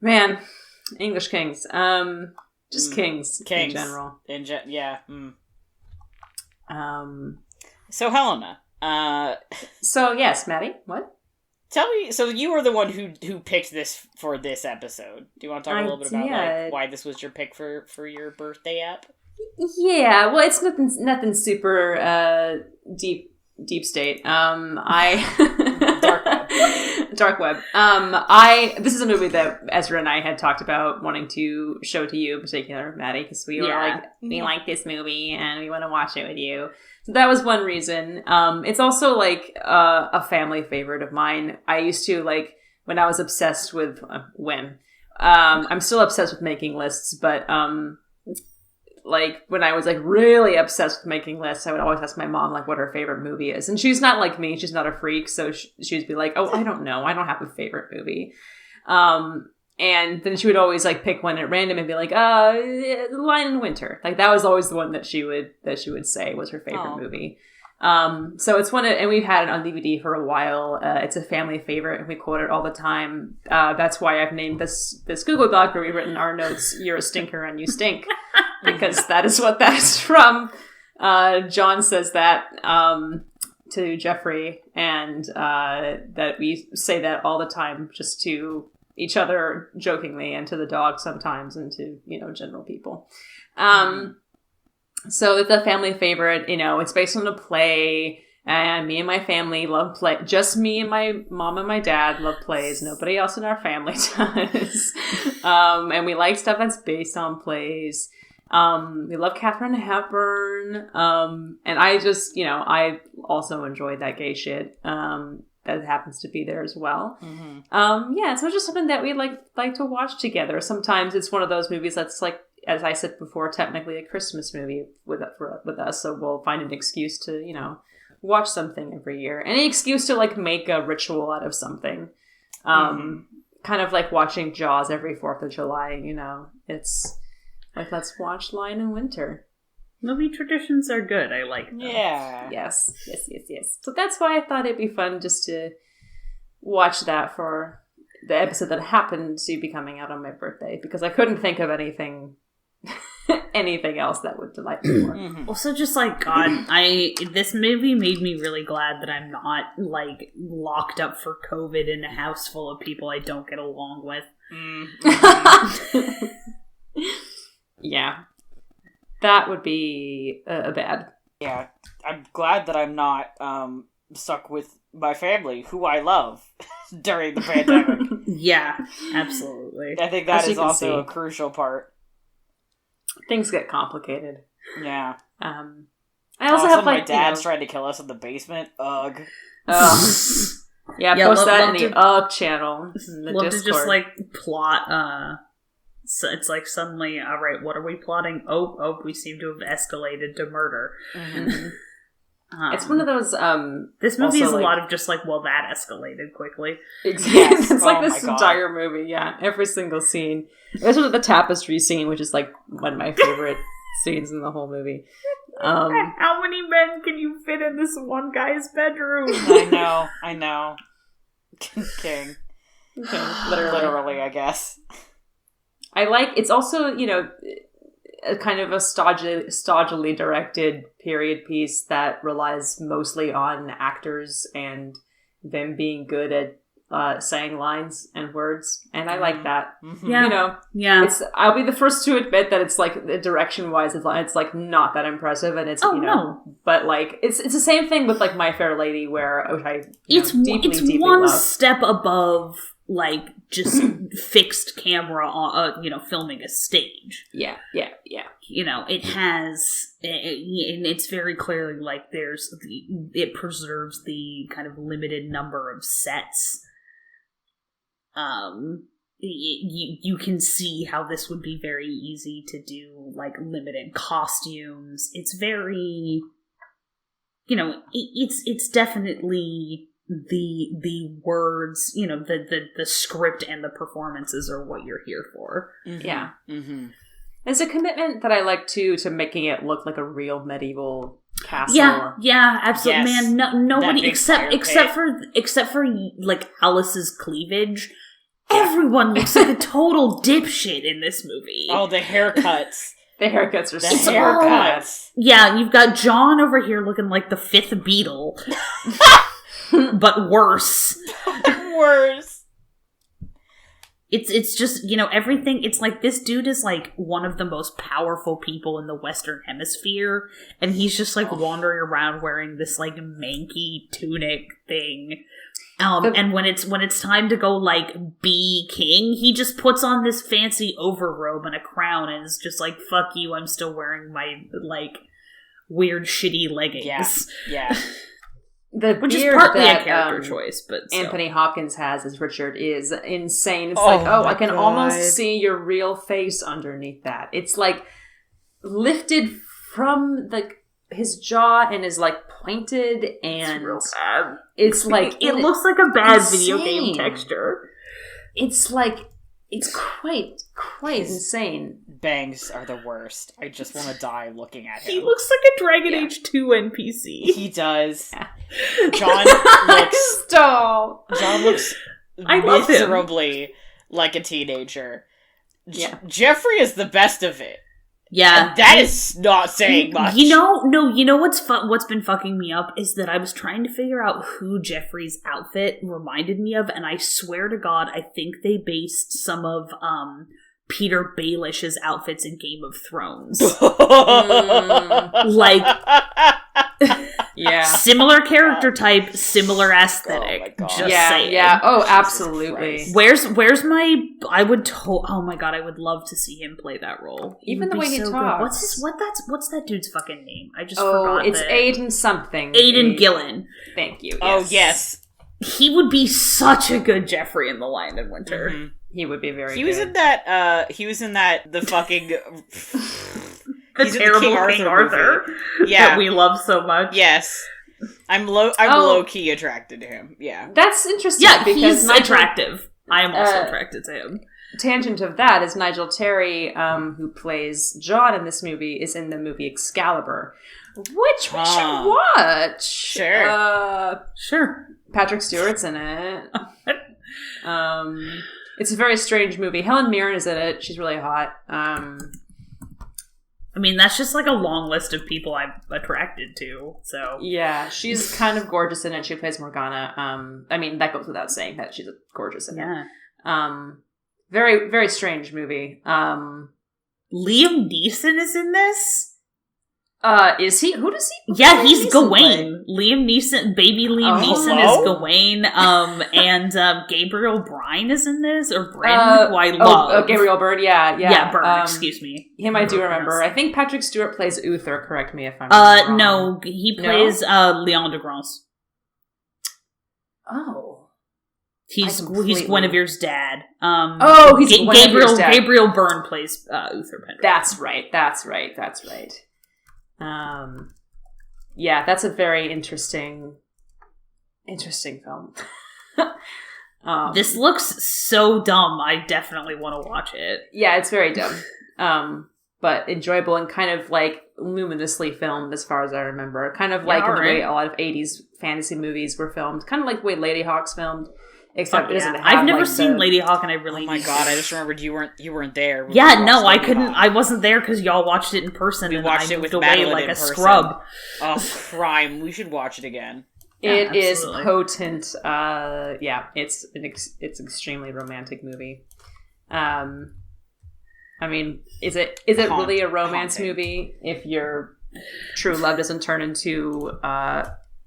S1: Man, English kings. Just kings in general.
S3: Yeah. So Helena.
S1: So yes, Maddie, what?
S3: Tell me, so you were the one who picked this for this episode. Do you want to talk a little bit about like why this was your pick for your birthday app?
S1: Yeah, well, it's nothing super deep state. Dark web. This is a movie that Ezra and I had talked about wanting to show to you, in particular, Maddie, because we were like, we like this movie and we want to watch it with you. So that was one reason. It's also like a family favorite of mine. I used to, like, when I was obsessed with I'm still obsessed with making lists, but like when I was like really obsessed with making lists, I would always ask my mom like what her favorite movie is, and she's not like me; she's not a freak, so she'd be like, "Oh, I don't know, I don't have a favorite movie." And then she would always like pick one at random and be like, Lion in Winter. Like that was always the one that she would say was her favorite movie. So it's one and we've had it on DVD for a while. It's a family favorite and we quote it all the time. That's why I've named this Google Doc where we've written our notes, "You're a stinker and you stink," because that is what that's from. John says that, to Jeffrey, and, that we say that all the time just to each other jokingly, and to the dog sometimes, and to, general people. So it's a family favorite, it's based on a play, and me and my family love play. Just me and my mom and my dad love plays. Nobody else in our family does. And we like stuff that's based on plays. We love Katherine Hepburn. And I just, I also enjoy that gay shit. That happens to be there as well. Mm-hmm. So it's just something that we like to watch together. Sometimes it's one of those movies that's like, as I said before, technically a Christmas movie with us. So we'll find an excuse to, watch something every year. Any excuse to like make a ritual out of something. Kind of like watching Jaws every 4th of July, It's like, let's watch Lion in Winter.
S2: Movie traditions are good. I like them.
S3: Yeah.
S1: Yes. So that's why I thought it'd be fun just to watch that for the episode that happened to be coming out on my birthday, because I couldn't think of anything else that would delight me more.
S2: Mm-hmm. Also, just like, God, this movie made me really glad that I'm not like locked up for COVID in a house full of people I don't get along with.
S1: Mm-hmm. Yeah. That would be bad.
S3: Yeah, I'm glad that I'm not stuck with my family, who I love, during the pandemic.
S2: Yeah, absolutely.
S3: I think that is also a crucial part.
S1: Things get complicated.
S3: Yeah.
S1: I also have
S3: my dad's trying to kill us in the basement. Ugh.
S1: Yeah, post that in the Ugh channel. In the
S2: love
S1: Discord.
S2: To just like plot. So it's like suddenly, all right, what are we plotting? Oh, we seem to have escalated to murder.
S1: Mm-hmm. It's one of those.
S2: This movie is a lot of just like, well, that escalated quickly.
S1: Yes. It's like this entire movie. Yeah, every single scene. Especially the Tapestry scene, which is like one of my favorite scenes in the whole movie.
S2: How many men can you fit in this one guy's bedroom?
S3: I know. King.
S1: Literally,
S3: I guess.
S1: I like, it's also, a kind of a stodgily directed period piece that relies mostly on actors and them being good at saying lines and words, and I like that.
S2: Mm-hmm. Yeah.
S1: I'll be the first to admit that it's like direction wise, it's like not that impressive, and it's but like it's the same thing with like My Fair Lady, where
S2: it's
S1: deeply
S2: one
S1: love.
S2: Step above like just fixed camera on filming a stage.
S1: Yeah.
S2: It has, and it's very clearly like it preserves the kind of limited number of sets. You can see how this would be very easy to do, like limited costumes. It's very, it's definitely the words, the script and the performances are what you're here for.
S1: Mm-hmm. Yeah. Mm-hmm. There's a commitment that I like too to making it look like a real medieval castle.
S2: Yeah, absolutely,
S3: yes.
S2: man. Nobody except for like Alice's cleavage. Everyone looks like a total dipshit in this movie.
S3: Oh, the haircuts.
S1: The haircuts are
S3: the haircuts.
S2: Yeah, you've got John over here looking like the fifth Beatle, but worse.
S3: Worse.
S2: It's just, everything, it's like this dude is like one of the most powerful people in the Western Hemisphere, and he's just like wandering around wearing this like manky tunic thing. And when it's time to go like be king, he just puts on this fancy overrobe and a crown and is just like, fuck you, I'm still wearing my like weird shitty leggings.
S3: Yeah.
S2: Which is partly a character choice, but still.
S1: Anthony Hopkins has as Richard is insane. It's I can almost see your real face underneath that. It's like lifted from his jaw and is like pointed, and
S2: it's real bad.
S1: It's like
S2: it looks like a bad video game texture.
S1: It's like it's quite insane.
S3: Bangs are the worst. I just want to die looking at him.
S2: He looks like a Dragon Age 2 NPC.
S3: He does.
S1: Yeah.
S3: John looks miserably like a teenager.
S1: Yeah.
S3: Jeffrey is the best of it.
S2: Yeah.
S3: And that is not saying much.
S2: What's been fucking me up is that I was trying to figure out who Jeffrey's outfit reminded me of, and I swear to God, I think they based some of Peter Baelish's outfits in Game of Thrones.
S1: Yeah.
S2: Similar character type, similar aesthetic.
S3: Oh
S2: just saying.
S1: Yeah. Oh, absolutely.
S2: Where's my? Oh my God, I would love to see him play that role.
S1: Even the way he talks.
S2: What's that dude's fucking name? I just forgot.
S1: It's Aidan something.
S2: Aidan Gillen.
S1: Thank you. Yes.
S3: Oh yes.
S2: He would be such a good Jeffrey in The Lion in Winter.
S1: Mm-hmm. He would be very.
S3: He was in that. The fucking.
S2: The terrible King Arthur.
S3: Yeah,
S2: that we love so much.
S3: Yes, I'm low key attracted to him. Yeah,
S1: that's interesting.
S2: Yeah, because he's attractive. I am also attracted to him.
S1: Tangent of that is Nigel Terry, who plays John in this movie, is in the movie Excalibur, which we should watch.
S3: Sure,
S2: sure.
S1: Patrick Stewart's in it. It's a very strange movie. Helen Mirren is in it. She's really hot.
S2: I mean, that's just like a long list of people I'm attracted to, so.
S1: Yeah, she's kind of gorgeous in it. She plays Morgana. I mean, that goes without saying that she's gorgeous in it. Very, very strange movie.
S2: Liam Neeson is in this?
S1: Is he? Who does he?
S2: Yeah, he's Gawain. Liam Neeson, baby Liam Neeson is Gawain. And Gabriel Byrne is in this, or Bryn, who I love.
S1: Gabriel Byrne, yeah,
S2: Byrne. Excuse me.
S1: Him, I do remember. I think Patrick Stewart plays Uther. Correct me if I'm wrong.
S2: No, he plays Leon de Grance.
S1: Oh.
S2: He's Guinevere's dad.
S1: He's Guinevere's dad.
S2: Gabriel Byrne plays Uther Pendragon.
S1: That's right. Yeah, that's a very interesting film.
S2: This looks so dumb. I definitely want to watch it.
S1: Yeah, it's very dumb. But enjoyable and kind of like luminously filmed as far as I remember. Kind of like in the way a lot of 80s fantasy movies were filmed. Kind of like the way Lady Hawk's filmed. Except it doesn't have,
S2: I've never seen Lady Hawk, and I really.
S3: Oh my God! I just remembered you weren't there.
S2: Yeah, no, I couldn't. I wasn't there because y'all watched it in person. We watched it with away like a scrub.
S3: Oh, crime! We should watch it again.
S1: It is potent. Yeah, it's extremely romantic movie. I mean, is it really a romance movie if your true love doesn't turn into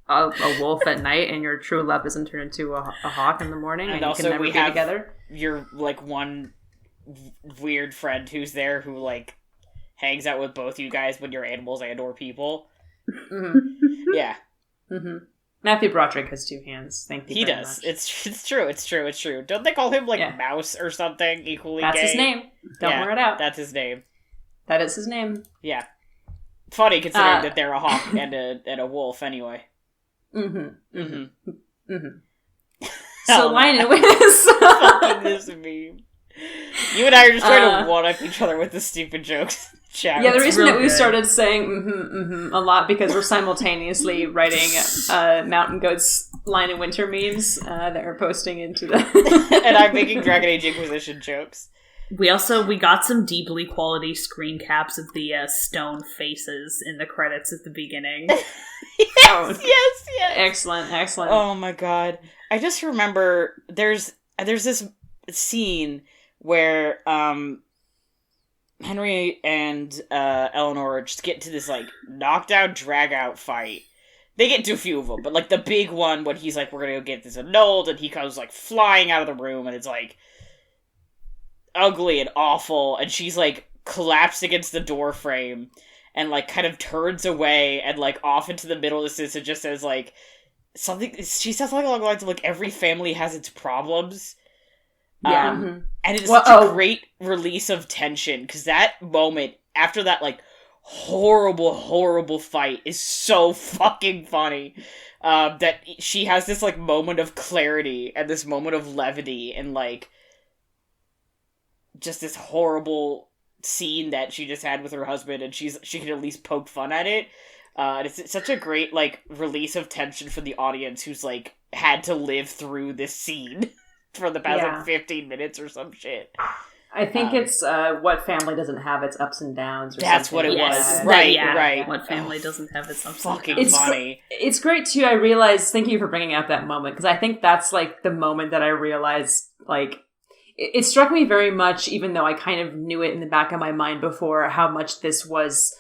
S1: a wolf at night, and your true love doesn't turn into a hawk in the morning, and you can never be together?
S3: You're like one weird friend who's there who like hangs out with both you guys when you're animals and/or people.
S1: Mm-hmm.
S3: Yeah.
S1: Mm-hmm. Matthew Broderick has two hands. Thank you.
S3: He
S1: very
S3: does.
S1: much.
S3: It's true. Don't they call him like Mouse or something equally?
S1: That's
S3: gay?
S1: His name. Don't wear it out.
S3: That's his name.
S1: That is his name.
S3: Yeah. Funny considering that they're a hawk and a wolf anyway.
S1: Mm-hmm. Mm-hmm. Mm-hmm. So Lion and Witness.
S3: Fucking this meme. You and I are just trying to one-up each other with the stupid jokes.
S1: Yeah, the reason that we started saying a lot because we're simultaneously writing Mountain Goat's Lion and Winter memes that we're posting into the...
S3: And I'm making Dragon Age Inquisition jokes.
S2: We got some deeply quality screen caps of the stone faces in the credits at the beginning.
S3: yes.
S1: Excellent.
S3: Oh my god. I just remember there's this scene where Henry and Eleanor just get into this like knockdown drag out fight. They get into a few of them, but like the big one when he's like, we're gonna go get this annulled, and he comes like flying out of the room, and it's like ugly and awful, and she's like collapsed against the door frame and like kind of turns away and like off into the middle of this and just says like something, she says something along the lines of like, every family has its problems.
S1: Yeah.
S3: And it's such a great release of tension, because that moment after that like horrible fight is so fucking funny. That she has this like moment of clarity and this moment of levity and like just this horrible scene that she just had with her husband, and she can at least poke fun at it. And it's such a great like release of tension for the audience who's like had to live through this scene for the past like 15 minutes or some shit.
S1: I think it's what family doesn't have its ups and downs. Or
S3: that's
S1: something.
S3: What it
S2: Yes.
S3: was. Right.
S2: What family doesn't have its ups and
S3: fucking
S2: downs.
S3: funny.
S1: It's great too. I realized. Thank you for bringing up that moment, because I think that's like the moment that I realized like. It struck me very much, even though I kind of knew it in the back of my mind before, how much this was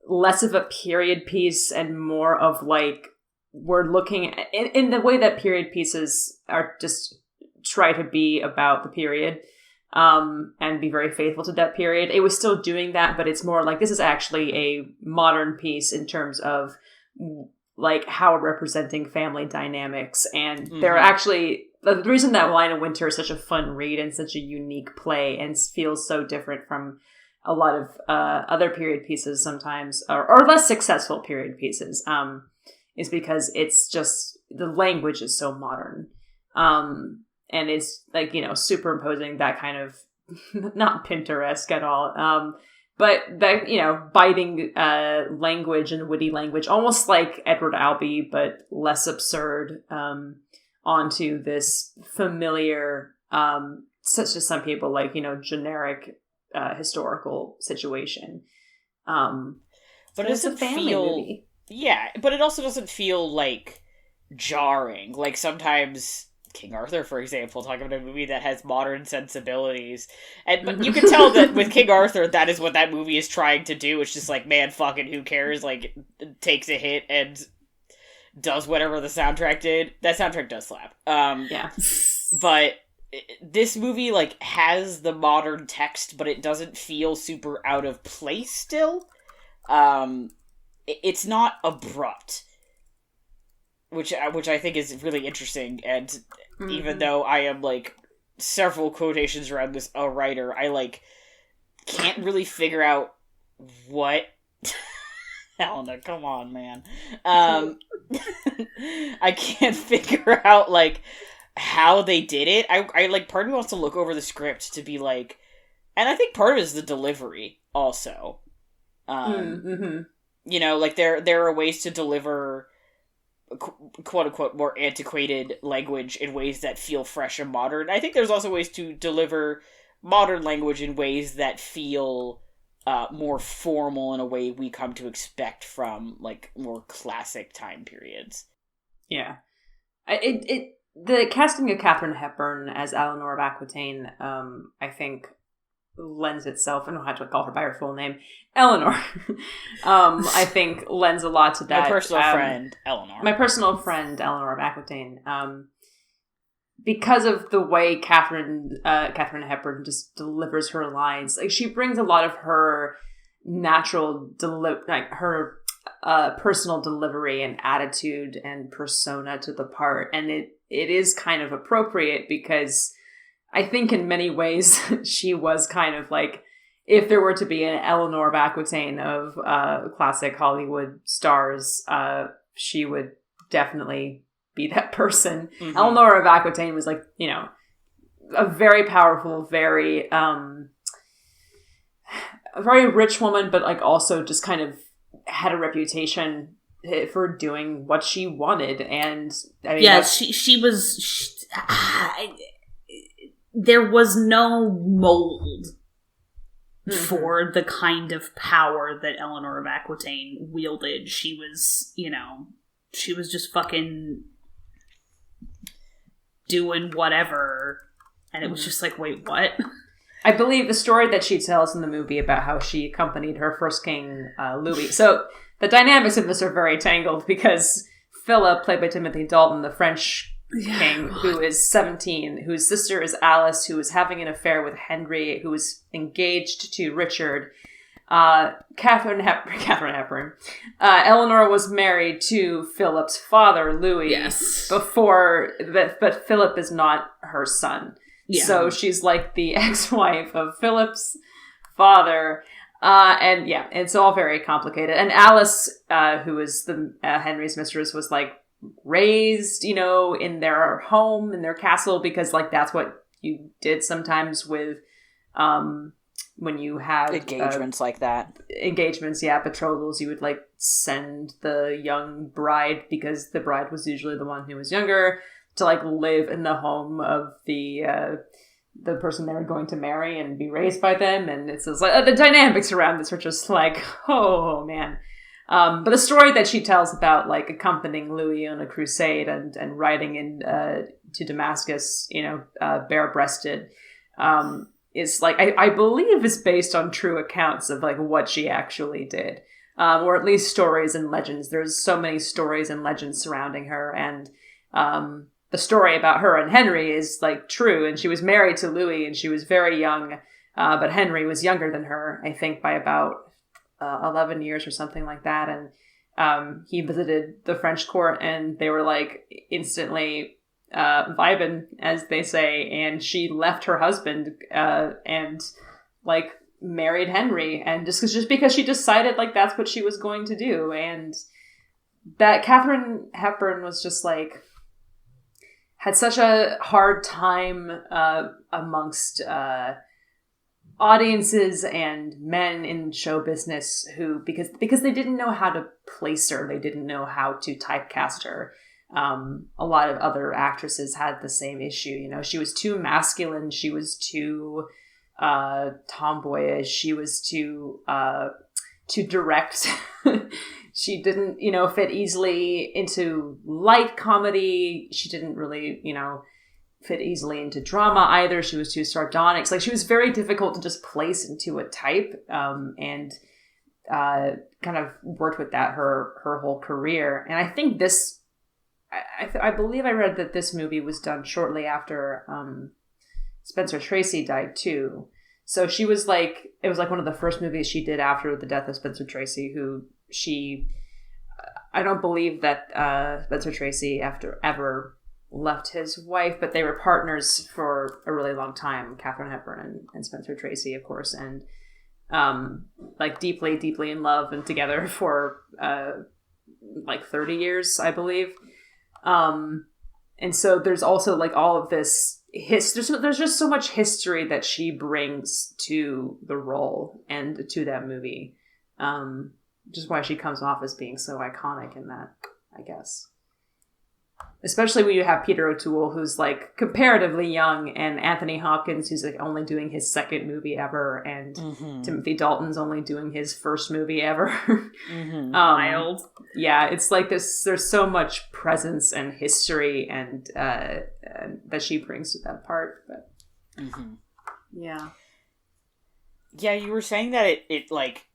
S1: less of a period piece and more of like, we're looking at, in the way that period pieces are just try to be about the period and be very faithful to that period. It was still doing that, but it's more like this is actually a modern piece in terms of like how we're representing family dynamics. And they're actually... The reason that Lion and Winter is such a fun read and such a unique play and feels so different from a lot of other period pieces sometimes, or less successful period pieces, is because it's just, the language is so modern. And it's like, superimposing that kind of, not Pinterest at all, but that, biting language and witty language, almost like Edward Albee, but less absurd, onto this familiar, such as some people like, generic historical situation.
S3: But it doesn't feel movie. Yeah, but it also doesn't feel like jarring. Like sometimes King Arthur, for example, talking about a movie that has modern sensibilities. But you can tell that with King Arthur, that is what that movie is trying to do. It's just like, man, fucking who cares? Like, takes a hit and does whatever the soundtrack did. That soundtrack does slap.
S1: Yeah.
S3: But this movie, like, has the modern text, but it doesn't feel super out of place still. It's not abrupt. Which I think is really interesting, and even though I am, like, several quotations around this a writer, I, like, can't really figure out what... Helena, come on, man. I can't figure out, like, how they did it. I like, part of me wants to look over the script to be like, and I think part of it is the delivery also. Like, there are ways to deliver quote unquote more antiquated language in ways that feel fresh and modern. I think there's also ways to deliver modern language in ways that feel more formal in a way we come to expect from, like, more classic time periods.
S1: Yeah. The casting of Katherine Hepburn as Eleanor of Aquitaine, I think, lends itself, I don't know how to call her by her full name, Eleanor, I think lends a lot to that.
S3: My personal friend, Eleanor.
S1: My personal friend, Eleanor of Aquitaine. Because of the way Katherine Hepburn just delivers her lines, like, she brings a lot of her natural her personal delivery and attitude and persona to the part, and it is kind of appropriate because I think in many ways she was kind of like, if there were to be an Eleanor of Aquitaine of classic Hollywood stars, she would definitely be that person. Mm-hmm. Eleanor of Aquitaine was like, you know, a very powerful, very rich woman, but like also just kind of had a reputation for doing what she wanted. And I mean,
S2: she was there was no mold for the kind of power that Eleanor of Aquitaine wielded. She was, you know, she was just fucking doing whatever. And it was just like, wait, what?
S1: I believe the story that she tells in the movie about how she accompanied her first king, Louis. So the dynamics of this are very tangled because Philip, played by Timothy Dalton, the French king, who is 17, whose sister is Alice, who is having an affair with Henry, who is engaged to Richard. Katherine Hepburn. Eleanor was married to Philip's father, Louis, before, but Philip is not her son. Yeah. So she's like the ex-wife of Philip's father. And yeah, it's all very complicated. And Alice, who is the Henry's mistress, was like raised, you know, in their home, in their castle, because like that's what you did sometimes with when you had
S3: engagements like that.
S1: Engagements, yeah, betrothals, you would like send the young bride, because the bride was usually the one who was younger, to like live in the home of the person they were going to marry and be raised by them. And it's just like the dynamics around this are just like, oh man. But the story that she tells about like accompanying Louis on a crusade and riding in to Damascus, you know, bare-breasted, is like I believe is based on true accounts of like what she actually did, or at least stories and legends. There's so many stories and legends surrounding her, and the story about her and Henry is like true. And she was married to Louis, and she was very young, but Henry was younger than her, I think, by about 11 years or something like that. And he visited the French court, and they were like instantly vibing, as they say, and she left her husband and like married Henry, and just because she decided like that's what she was going to do. And that Katherine Hepburn was just like had such a hard time amongst audiences and men in show business who, because they didn't know how to place her, they didn't know how to typecast her. A lot of other actresses had the same issue. You know, she was too masculine. She was too tomboyish. She was too direct. She didn't, you know, fit easily into light comedy. She didn't really, you know, fit easily into drama either. She was too sardonic. Like, she was very difficult to just place into a type, and kind of worked with that her whole career. And I think this, I believe I read that this movie was done shortly after Spencer Tracy died too. So she was like, it was like one of the first movies she did after the death of Spencer Tracy, who I don't believe that Spencer Tracy ever left his wife, but they were partners for a really long time, Katherine Hepburn and Spencer Tracy, of course, and like deeply, deeply in love and together for like 30 years, I believe. And so there's also like all of this there's just so much history that she brings to the role and to that movie. Just why she comes off as being so iconic in that, I guess. Especially when you have Peter O'Toole, who's like comparatively young, and Anthony Hopkins, who's like only doing his second movie ever, and Timothy Dalton's only doing his first movie ever.
S2: Wild.
S1: Yeah, it's like this. There's so much presence and history, and that she brings to that part. But yeah,
S3: you were saying that it like.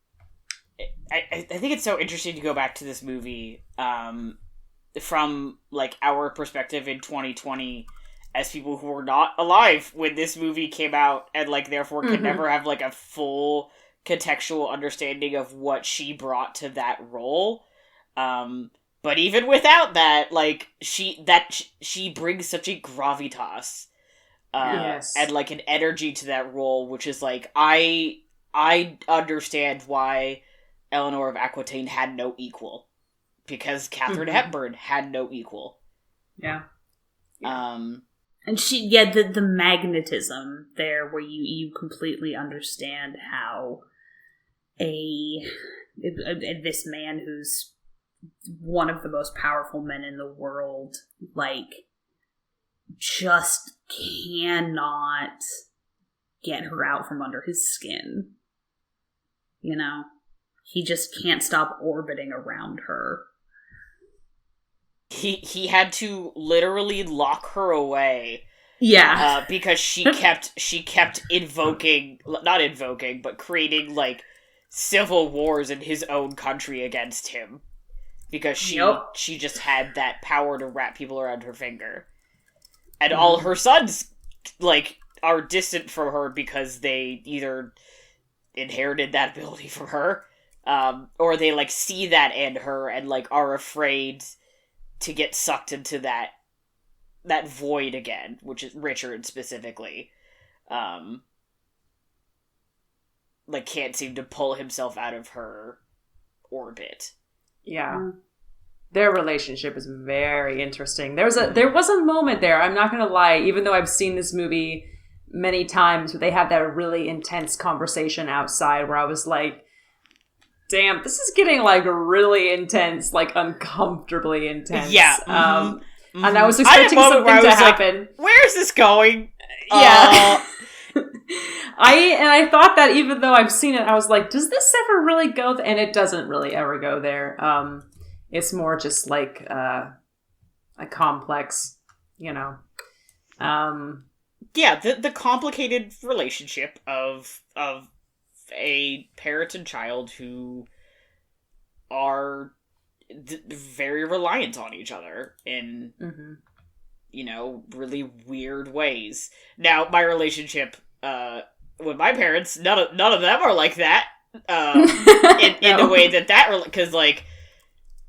S3: I think it's so interesting to go back to this movie. From like our perspective in 2020 as people who were not alive when this movie came out, and like therefore could never have like a full contextual understanding of what she brought to that role. But even without that, like she brings such a gravitas and like an energy to that role, which is like I understand why Eleanor of Aquitaine had no equal. Because Katherine Hepburn had no equal.
S1: Yeah.
S2: And the magnetism there, where you completely understand how this man who's one of the most powerful men in the world, like, just cannot get her out from under his skin. You know? He just can't stop orbiting around her.
S3: He had to literally lock her away.
S2: Yeah.
S3: Because she kept creating, like, civil wars in his own country against him. Because she just had that power to wrap people around her finger. And all her sons, like, are distant from her because they either inherited that ability from her, or they, like, see that in her and, like, are afraid to get sucked into that void again, which is Richard specifically. Like, can't seem to pull himself out of her orbit.
S1: Yeah. Their relationship is very interesting. There was a moment there, I'm not gonna lie, even though I've seen this movie many times, where they have that really intense conversation outside where I was like, damn, this is getting, like, really intense, like, uncomfortably intense.
S3: Yeah.
S1: And I was expecting something to happen.
S3: Like, where is this going?
S1: Yeah. I thought that, even though I've seen it, I was like, does this ever really go and it doesn't really ever go there. It's more just like a complex, you know.
S3: Yeah, the complicated relationship of a parent and child who are very reliant on each other in, you know, really weird ways. Now, my relationship with my parents, none of them are like that. In a way that because, like,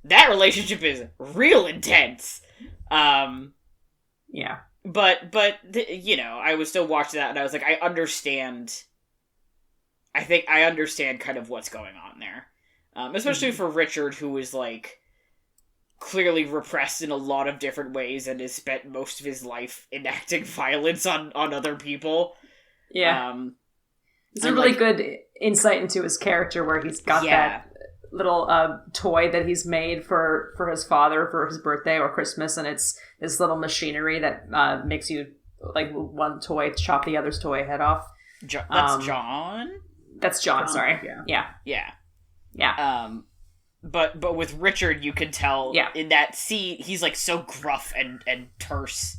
S3: that relationship is real intense.
S1: Yeah.
S3: But you know, I was still watching that, and I was like, I understand. I think I understand kind of what's going on there, especially for Richard, who is, like, clearly repressed in a lot of different ways and has spent most of his life enacting violence on other people.
S1: Yeah, it's a really good insight into his character, where he's got that little toy that he's made for his father for his birthday or Christmas, and it's this little machinery that makes you, like, one toy chop the other's toy head off.
S3: That's John?
S1: That's John, sorry. Yeah.
S3: But with Richard, you can tell in that scene, he's, like, so gruff and terse.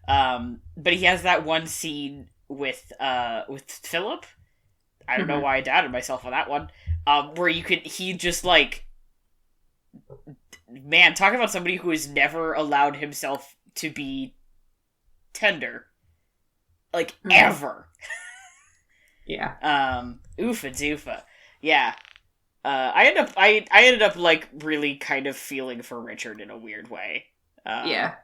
S3: But he has that one scene with Philip. I don't know why I doubted myself on that one. Where he just, like, man, talk about somebody who has never allowed himself to be tender. Like, ever.
S1: Yeah.
S3: Oofa doofa. Yeah. I ended up, like, really kind of feeling for Richard in a weird way.
S1: Yeah.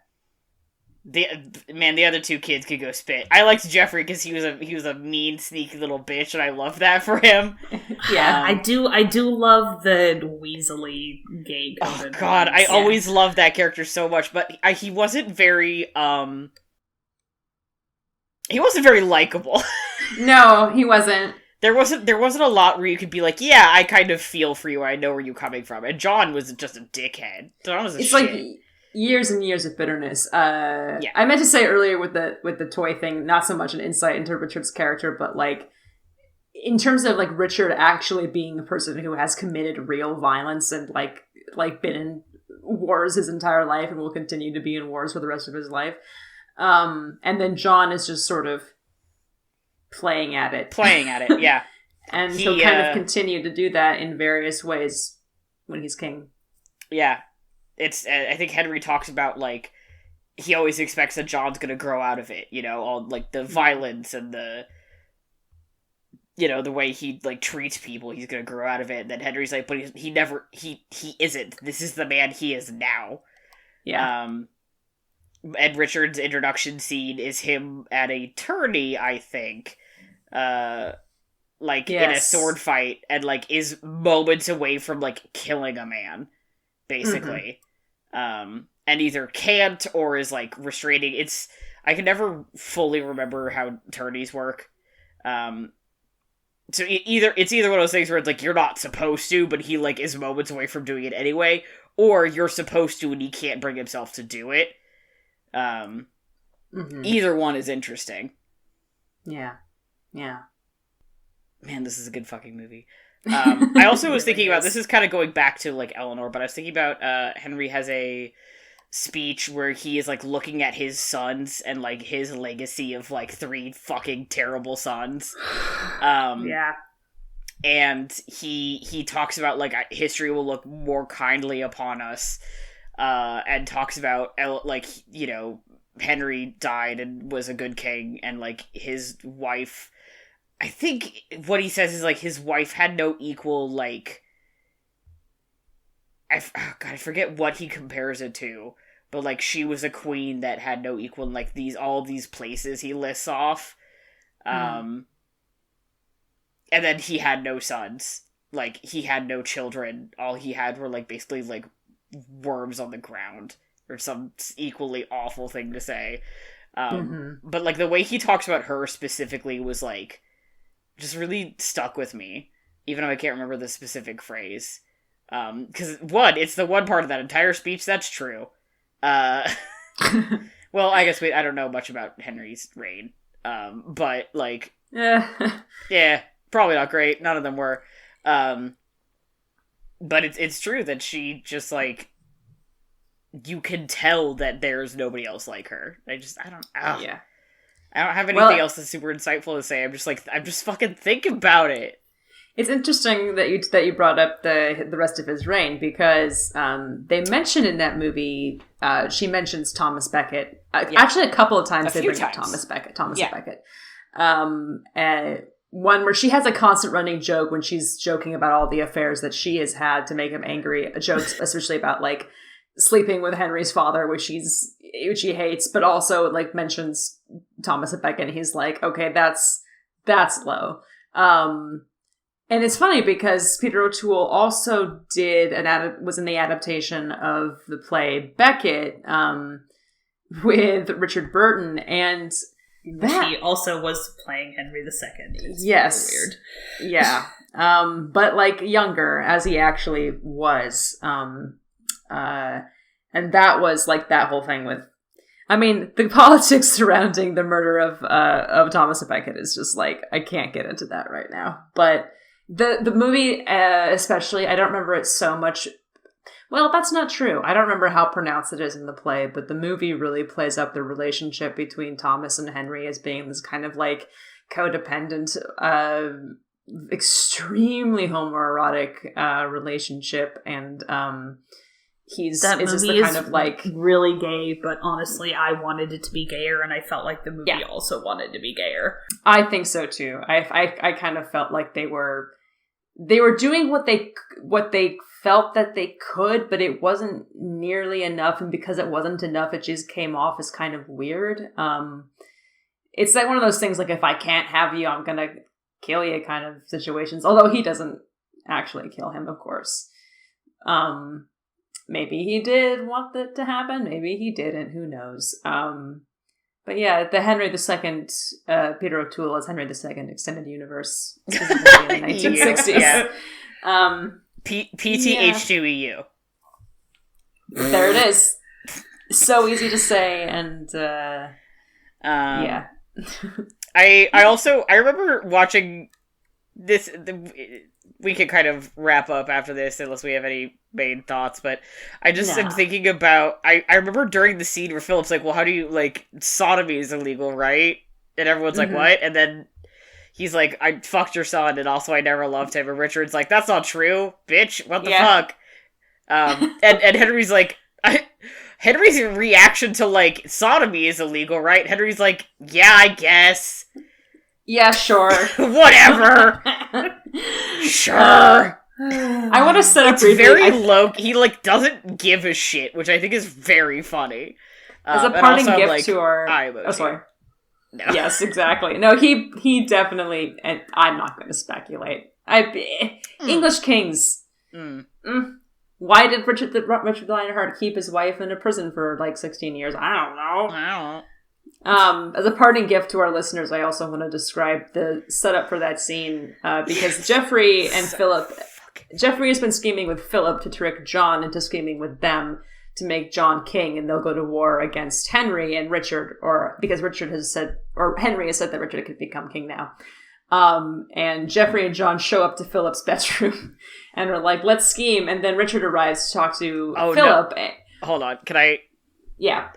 S3: The other two kids could go spit. I liked Jeffrey because he was a mean, sneaky little bitch, and I love that for him.
S2: Yeah, I do love the Weasley gay.
S3: Oh God, I always loved that character so much, but he wasn't very likable.
S1: No, he wasn't.
S3: There wasn't a lot where you could be like, yeah, I kind of feel for you. I know where you're coming from. And John was just a dickhead. John was a shit.
S1: Like years and years of bitterness. I meant to say earlier with the toy thing, not so much an insight into Richard's character, but, like, in terms of, like, Richard actually being a person who has committed real violence and like been in wars his entire life and will continue to be in wars for the rest of his life. And then John is just sort of playing at it,
S3: yeah.
S1: And he'll kind of continue to do that in various ways when he's king. Yeah.
S3: It's, I think Henry talks about, like, he always expects that John's gonna grow out of it, you know, all, like, the violence and the, you know, the way he, like, treats people, he's gonna grow out of it. And then Henry's like, but he isn't. This is the man he is now.
S1: Yeah.
S3: And Richard's introduction scene is him at a tourney, I think, like, in a sword fight, and, like, is moments away from, like, killing a man, basically. and either can't or is, like, restraining. I can never fully remember how tourneys work. So it's either one of those things where it's like, you're not supposed to, but he, like, is moments away from doing it anyway, or you're supposed to and he can't bring himself to do it. Either one is interesting.
S1: Yeah.
S3: Man, this is a good fucking movie. I also was thinking about, this is kind of going back to, like, Eleanor, but I was thinking about, Henry has a speech where he is, like, looking at his sons and, like, his legacy of, like, 3 fucking terrible sons.
S2: Yeah.
S3: And he talks about, like, history will look more kindly upon us, and talks about, like, you know, Henry died and was a good king, and, like, his wife, I think what he says is, like, his wife had no equal, like, I forget what he compares it to, but, like, she was a queen that had no equal in, like, all these places he lists off. And then he had no sons. Like, he had no children. All he had were, like, basically, like, worms on the ground. Or some equally awful thing to say. But, like, the way he talks about her specifically was, like, just really stuck with me. Even though I can't remember the specific phrase. Because, it's the one part of that entire speech that's true. Well, I guess I don't know much about Henry's reign. But, like... yeah, probably not great. None of them were. But it's true that she just, like... You can tell that there's nobody else like her. I don't have anything else that's super insightful to say. I'm just fucking thinking about it.
S1: It's interesting that you brought up the rest of his reign, because they mention in that movie, she mentions Thomas Becket. Actually, a couple of times they bring up Thomas Becket. One where she has a constant running joke when she's joking about all the affairs that she has had to make him angry. Jokes especially about, like, sleeping with Henry's father, which he hates, but also, like, mentions Thomas Becket, and he's like, okay, that's low. And it's funny because Peter O'Toole also was in the adaptation of the play Becket, with Richard Burton, and
S2: he also was playing Henry II. It's
S1: yes.
S2: Weird.
S1: Yeah. But, like, younger, as he actually was. And that was, like, that whole thing with, I mean, the politics surrounding the murder of Thomas Becket is just, like, I can't get into that right now. But the movie, especially, I don't remember it so much. Well, that's not true. I don't remember how pronounced it is in the play, but the movie really plays up the relationship between Thomas and Henry as being this kind of, like, codependent, extremely homoerotic relationship, and
S2: that movie is kind of, like, really gay, but honestly I wanted it to be gayer, and I felt like the movie also wanted to be gayer.
S1: I think so too. I kind of felt like they were doing what they felt that they could, but it wasn't nearly enough, and because it wasn't enough, it just came off as kind of weird. It's like one of those things, like, if I can't have you, I'm gonna kill you kind of situations, although he doesn't actually kill him, of course. Maybe he did want that to happen. Maybe he didn't. Who knows? But yeah, the Henry II, Peter O'Toole as Henry II extended universe, specifically in the 1960s.
S3: PTH2EU.
S1: There it is. So easy to say, and yeah.
S3: I remember watching this. We can kind of wrap up after this unless we have any main thoughts, but I just am thinking about, I remember during the scene where Philip's like, well, how do you, like, sodomy is illegal, right? And everyone's like, what? And then he's like, I fucked your son, and also I never loved him. And Richard's like, that's not true, bitch. What the fuck? And Henry's like, Henry's reaction to, like, sodomy is illegal, right? Henry's like, yeah, I guess.
S1: Yeah, sure.
S3: Whatever. Sure.
S1: I want to set up
S3: very low. He, like, doesn't give a shit, which I think is very funny.
S1: As a parting gift to our... Oh, sorry.
S3: No.
S1: Yes, exactly. No, he definitely... And I'm not going to speculate. English kings. why did Richard Lionheart keep his wife in a prison for like 16 years? I don't know. As a parting gift to our listeners, I also want to describe the setup for that scene because Jeffrey and Philip. Jeffrey has been scheming with Philip to trick John into scheming with them to make John king, and they'll go to war against Henry and Richard, or because Richard has said, or Henry has said that Richard could become king now. And Jeffrey and John show up to Philip's bedroom and are like, let's scheme. And then Richard arrives to talk to Philip. No.
S3: Hold on. Can I?
S1: Yeah.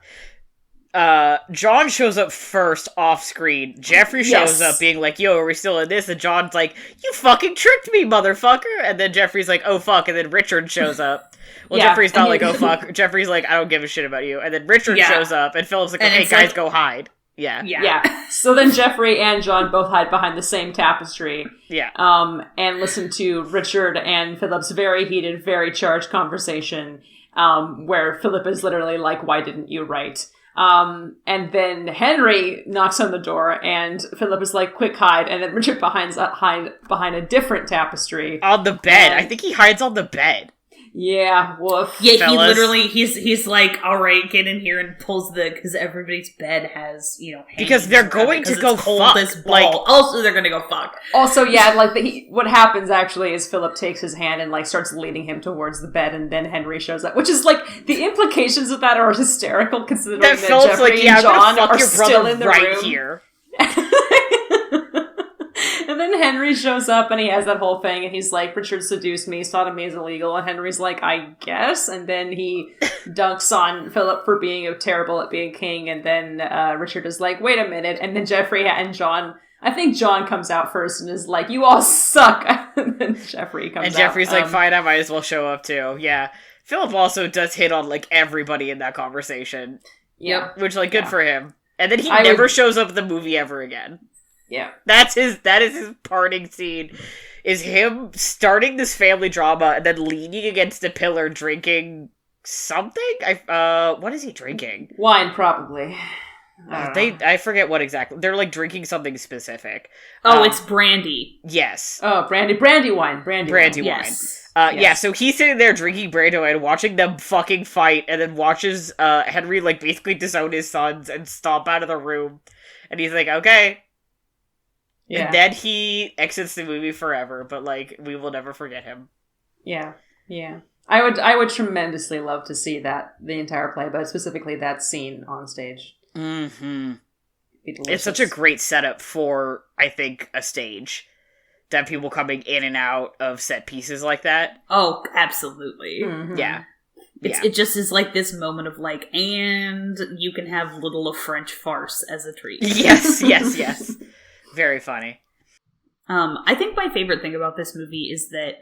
S3: John shows up first off screen. Jeffrey shows up being like, yo, are we still in this? And John's like, you fucking tricked me, motherfucker. And then Jeffrey's like, oh fuck. And then Richard shows up. Well, Jeffrey's not like, oh fuck. Jeffrey's like, I don't give a shit about you. And then Richard shows up and Philip's like, okay, guys, go hide. Yeah.
S1: So then Jeffrey and John both hide behind the same tapestry.
S3: Yeah.
S1: And listen to Richard and Philip's very heated, very charged conversation, where Philip is literally like, why didn't you write? And then Henry knocks on the door and Philip is like, quick hide. And then Richard behind a different tapestry.
S3: On the bed. I think he hides on the bed.
S1: Yeah, woof.
S2: Yeah, fellas. He literally, he's like, all right, get in here, and pulls because everybody's bed has,
S3: because they're going to go fuck.
S2: Like, also, they're going to go fuck.
S1: Also, yeah, like, what happens actually is Philip takes his hand and, like, starts leading him towards the bed, and then Henry shows up, which is, like, the implications of that are hysterical, considering that Jeffrey and John are still in the room.
S3: Here.
S1: And then Henry shows up and he has that whole thing and he's like, Richard seduced me, sodomy is illegal. And Henry's like, I guess. And then he dunks on Philip for being terrible at being king. And then Richard is like, wait a minute. And then Jeffrey and John, I think John comes out first and is like, you all suck. And then Jeffrey comes out.
S3: And Jeffrey's like, fine, I might as well show up too. Yeah. Philip also does hit on like everybody in that conversation.
S1: Yep.
S3: Which like good for him. And then he never shows up in the movie ever again.
S1: Yeah.
S3: That is his parting scene, is him starting this family drama and then leaning against a pillar drinking something? What is he drinking?
S1: Wine, probably.
S3: I forget what exactly. They're like drinking something specific.
S2: Oh, it's brandy.
S3: Yes.
S1: Oh, brandy wine. Brandy wine.
S2: Yes.
S3: Yeah, so he's sitting there drinking brandy wine, watching them fucking fight, and then watches Henry like basically disown his sons and stomp out of the room. And he's like, okay. Yeah. And then he exits the movie forever, but like we will never forget him.
S1: Yeah. I would tremendously love to see the entire play, but specifically that scene on stage.
S3: Mm-hmm. It's such a great setup for, I think, a stage. To have people coming in and out of set pieces like that.
S2: Oh, absolutely.
S1: Mm-hmm.
S3: Yeah.
S2: It just is like this moment of like, and you can have little French farce as a treat.
S3: Yes. Very funny.
S2: I think my favorite thing about this movie is that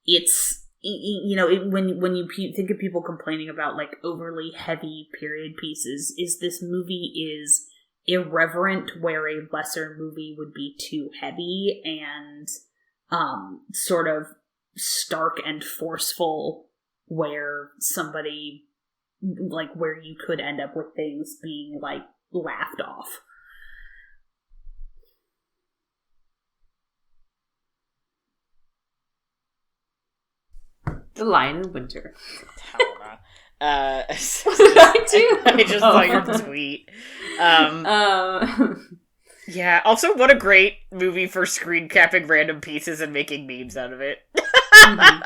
S2: it's, when you think of people complaining about like overly heavy period pieces, is this movie is irreverent where a lesser movie would be too heavy, and sort of stark and forceful where somebody, like, where you could end up with things being like laughed off.
S1: The Lion in Winter.
S3: Helena.
S1: What did I do?
S3: I just saw your tweet. Yeah, also what a great movie for screen capping random pieces and making memes out of it.
S2: Mm-hmm.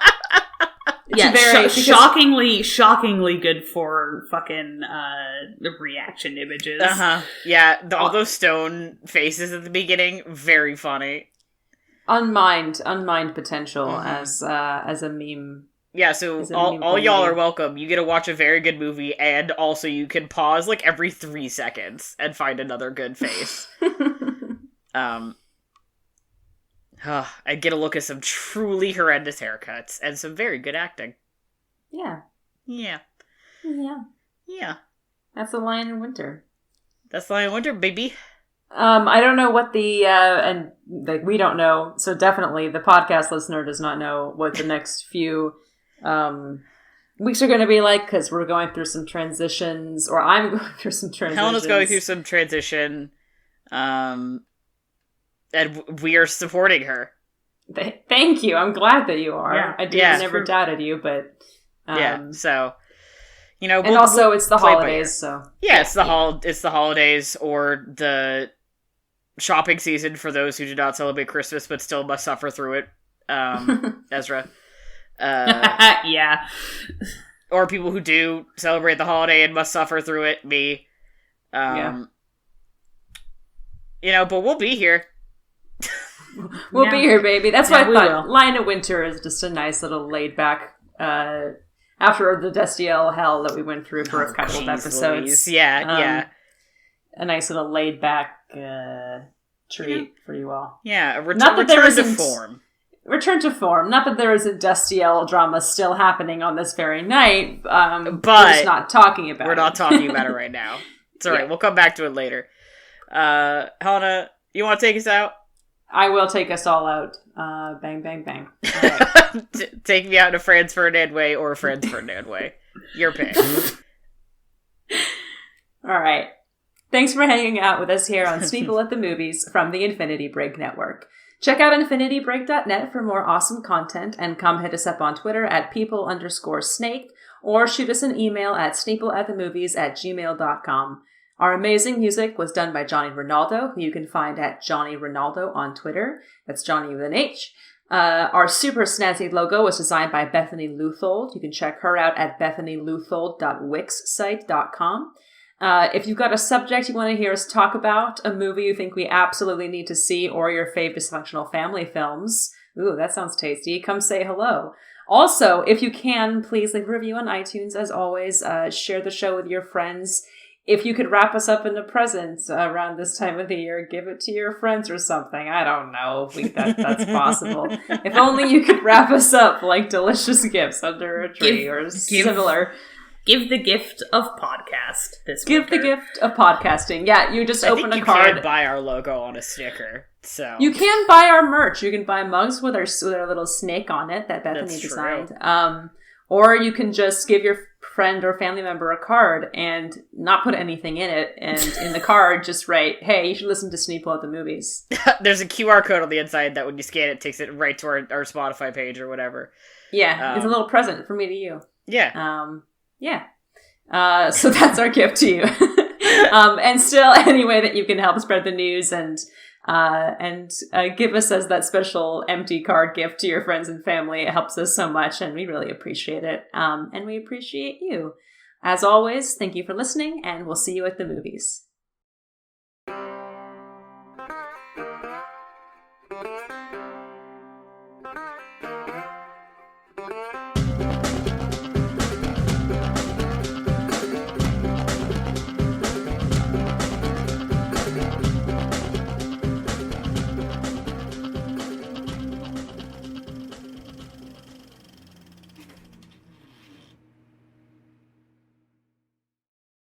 S2: Yeah, shockingly good for fucking the reaction images.
S3: Uh-huh. Yeah, all those stone faces at the beginning, very funny.
S1: Unmined potential as a meme.
S3: Yeah, so all y'all are welcome. You get to watch a very good movie, and also you can pause like every 3 seconds and find another good face. And get a look at some truly horrendous haircuts and some very good acting.
S1: Yeah. That's The Lion in Winter.
S3: That's The Lion in Winter, baby.
S1: I don't know what we don't know, so definitely the podcast listener does not know what the next few weeks are going to be like, because we're going through some transitions, or I'm going through some transitions.
S3: Helena's going through some transition, and we are supporting her.
S1: Thank you. I'm glad that you are.
S2: Yeah.
S1: I never doubted you, but
S3: So,
S1: and also it's the holidays, so
S3: it's the holidays or the shopping season for those who do not celebrate Christmas but still must suffer through it. Ezra.
S2: Yeah.
S3: Or people who do celebrate the holiday and must suffer through it. Me. But we'll be here.
S1: We'll be here, baby. That's why I thought Lion of Winter is just a nice little laid back, after the Destiel hell that we went through for a couple of episodes.
S3: Louise. Yeah.
S1: A nice little laid back treat for you all.
S3: Yeah, return to form.
S1: Return to form. Not that there isn't Destiel drama still happening on this very night, but we're just not talking about it.
S3: We're not talking about it right now. It's alright, we'll come back to it later. Helena, you want to take us out?
S1: I will take us all out. Bang, bang, bang. All right.
S3: Take me out to Franz Ferdinand Way or Franz Ferdinand Way. Your pick.
S1: All right. Thanks for hanging out with us here on Sneople at the Movies from the Infinity Break Network. Check out infinitybreak.net for more awesome content, and come hit us up on Twitter at people_snake, or shoot us an email at sneopleatthemovies@gmail.com. Our amazing music was done by Johnny Ronaldo, who you can find at Johnny Ronaldo on Twitter. That's Johnny with an H. Our super snazzy logo was designed by Bethany Luthold. You can check her out at bethanyluthold.wixsite.com. If you've got a subject you want to hear us talk about, a movie you think we absolutely need to see, or your fave dysfunctional family films, ooh, that sounds tasty, come say hello. Also, if you can, please leave a review on iTunes. As always, share the show with your friends. If you could wrap us up in a present around this time of the year, give it to your friends or something. I don't know if that's possible. If only you could wrap us up like delicious gifts under a tree or similar.
S2: Give the gift of podcast this
S1: Give
S2: winter.
S1: the gift of podcasting. Yeah, you just open a card.
S3: You can buy our logo on a sticker. So
S1: you can buy our merch. You can buy mugs with our little snake on it that Bethany designed. Or you can just give your friend or family member a card and not put anything in it, and in the card just write, "Hey, you should listen to Sneople at the Movies."
S3: There's a QR code on the inside that when you scan it takes it right to our Spotify page or whatever.
S1: Yeah, it's a little present from me to you.
S3: Yeah.
S1: So that's our gift to you. And still, any way that you can help spread the news and give us as that special empty card gift to your friends and family. It helps us so much, and we really appreciate it. And we appreciate you. As always, thank you for listening, and we'll see you at the movies.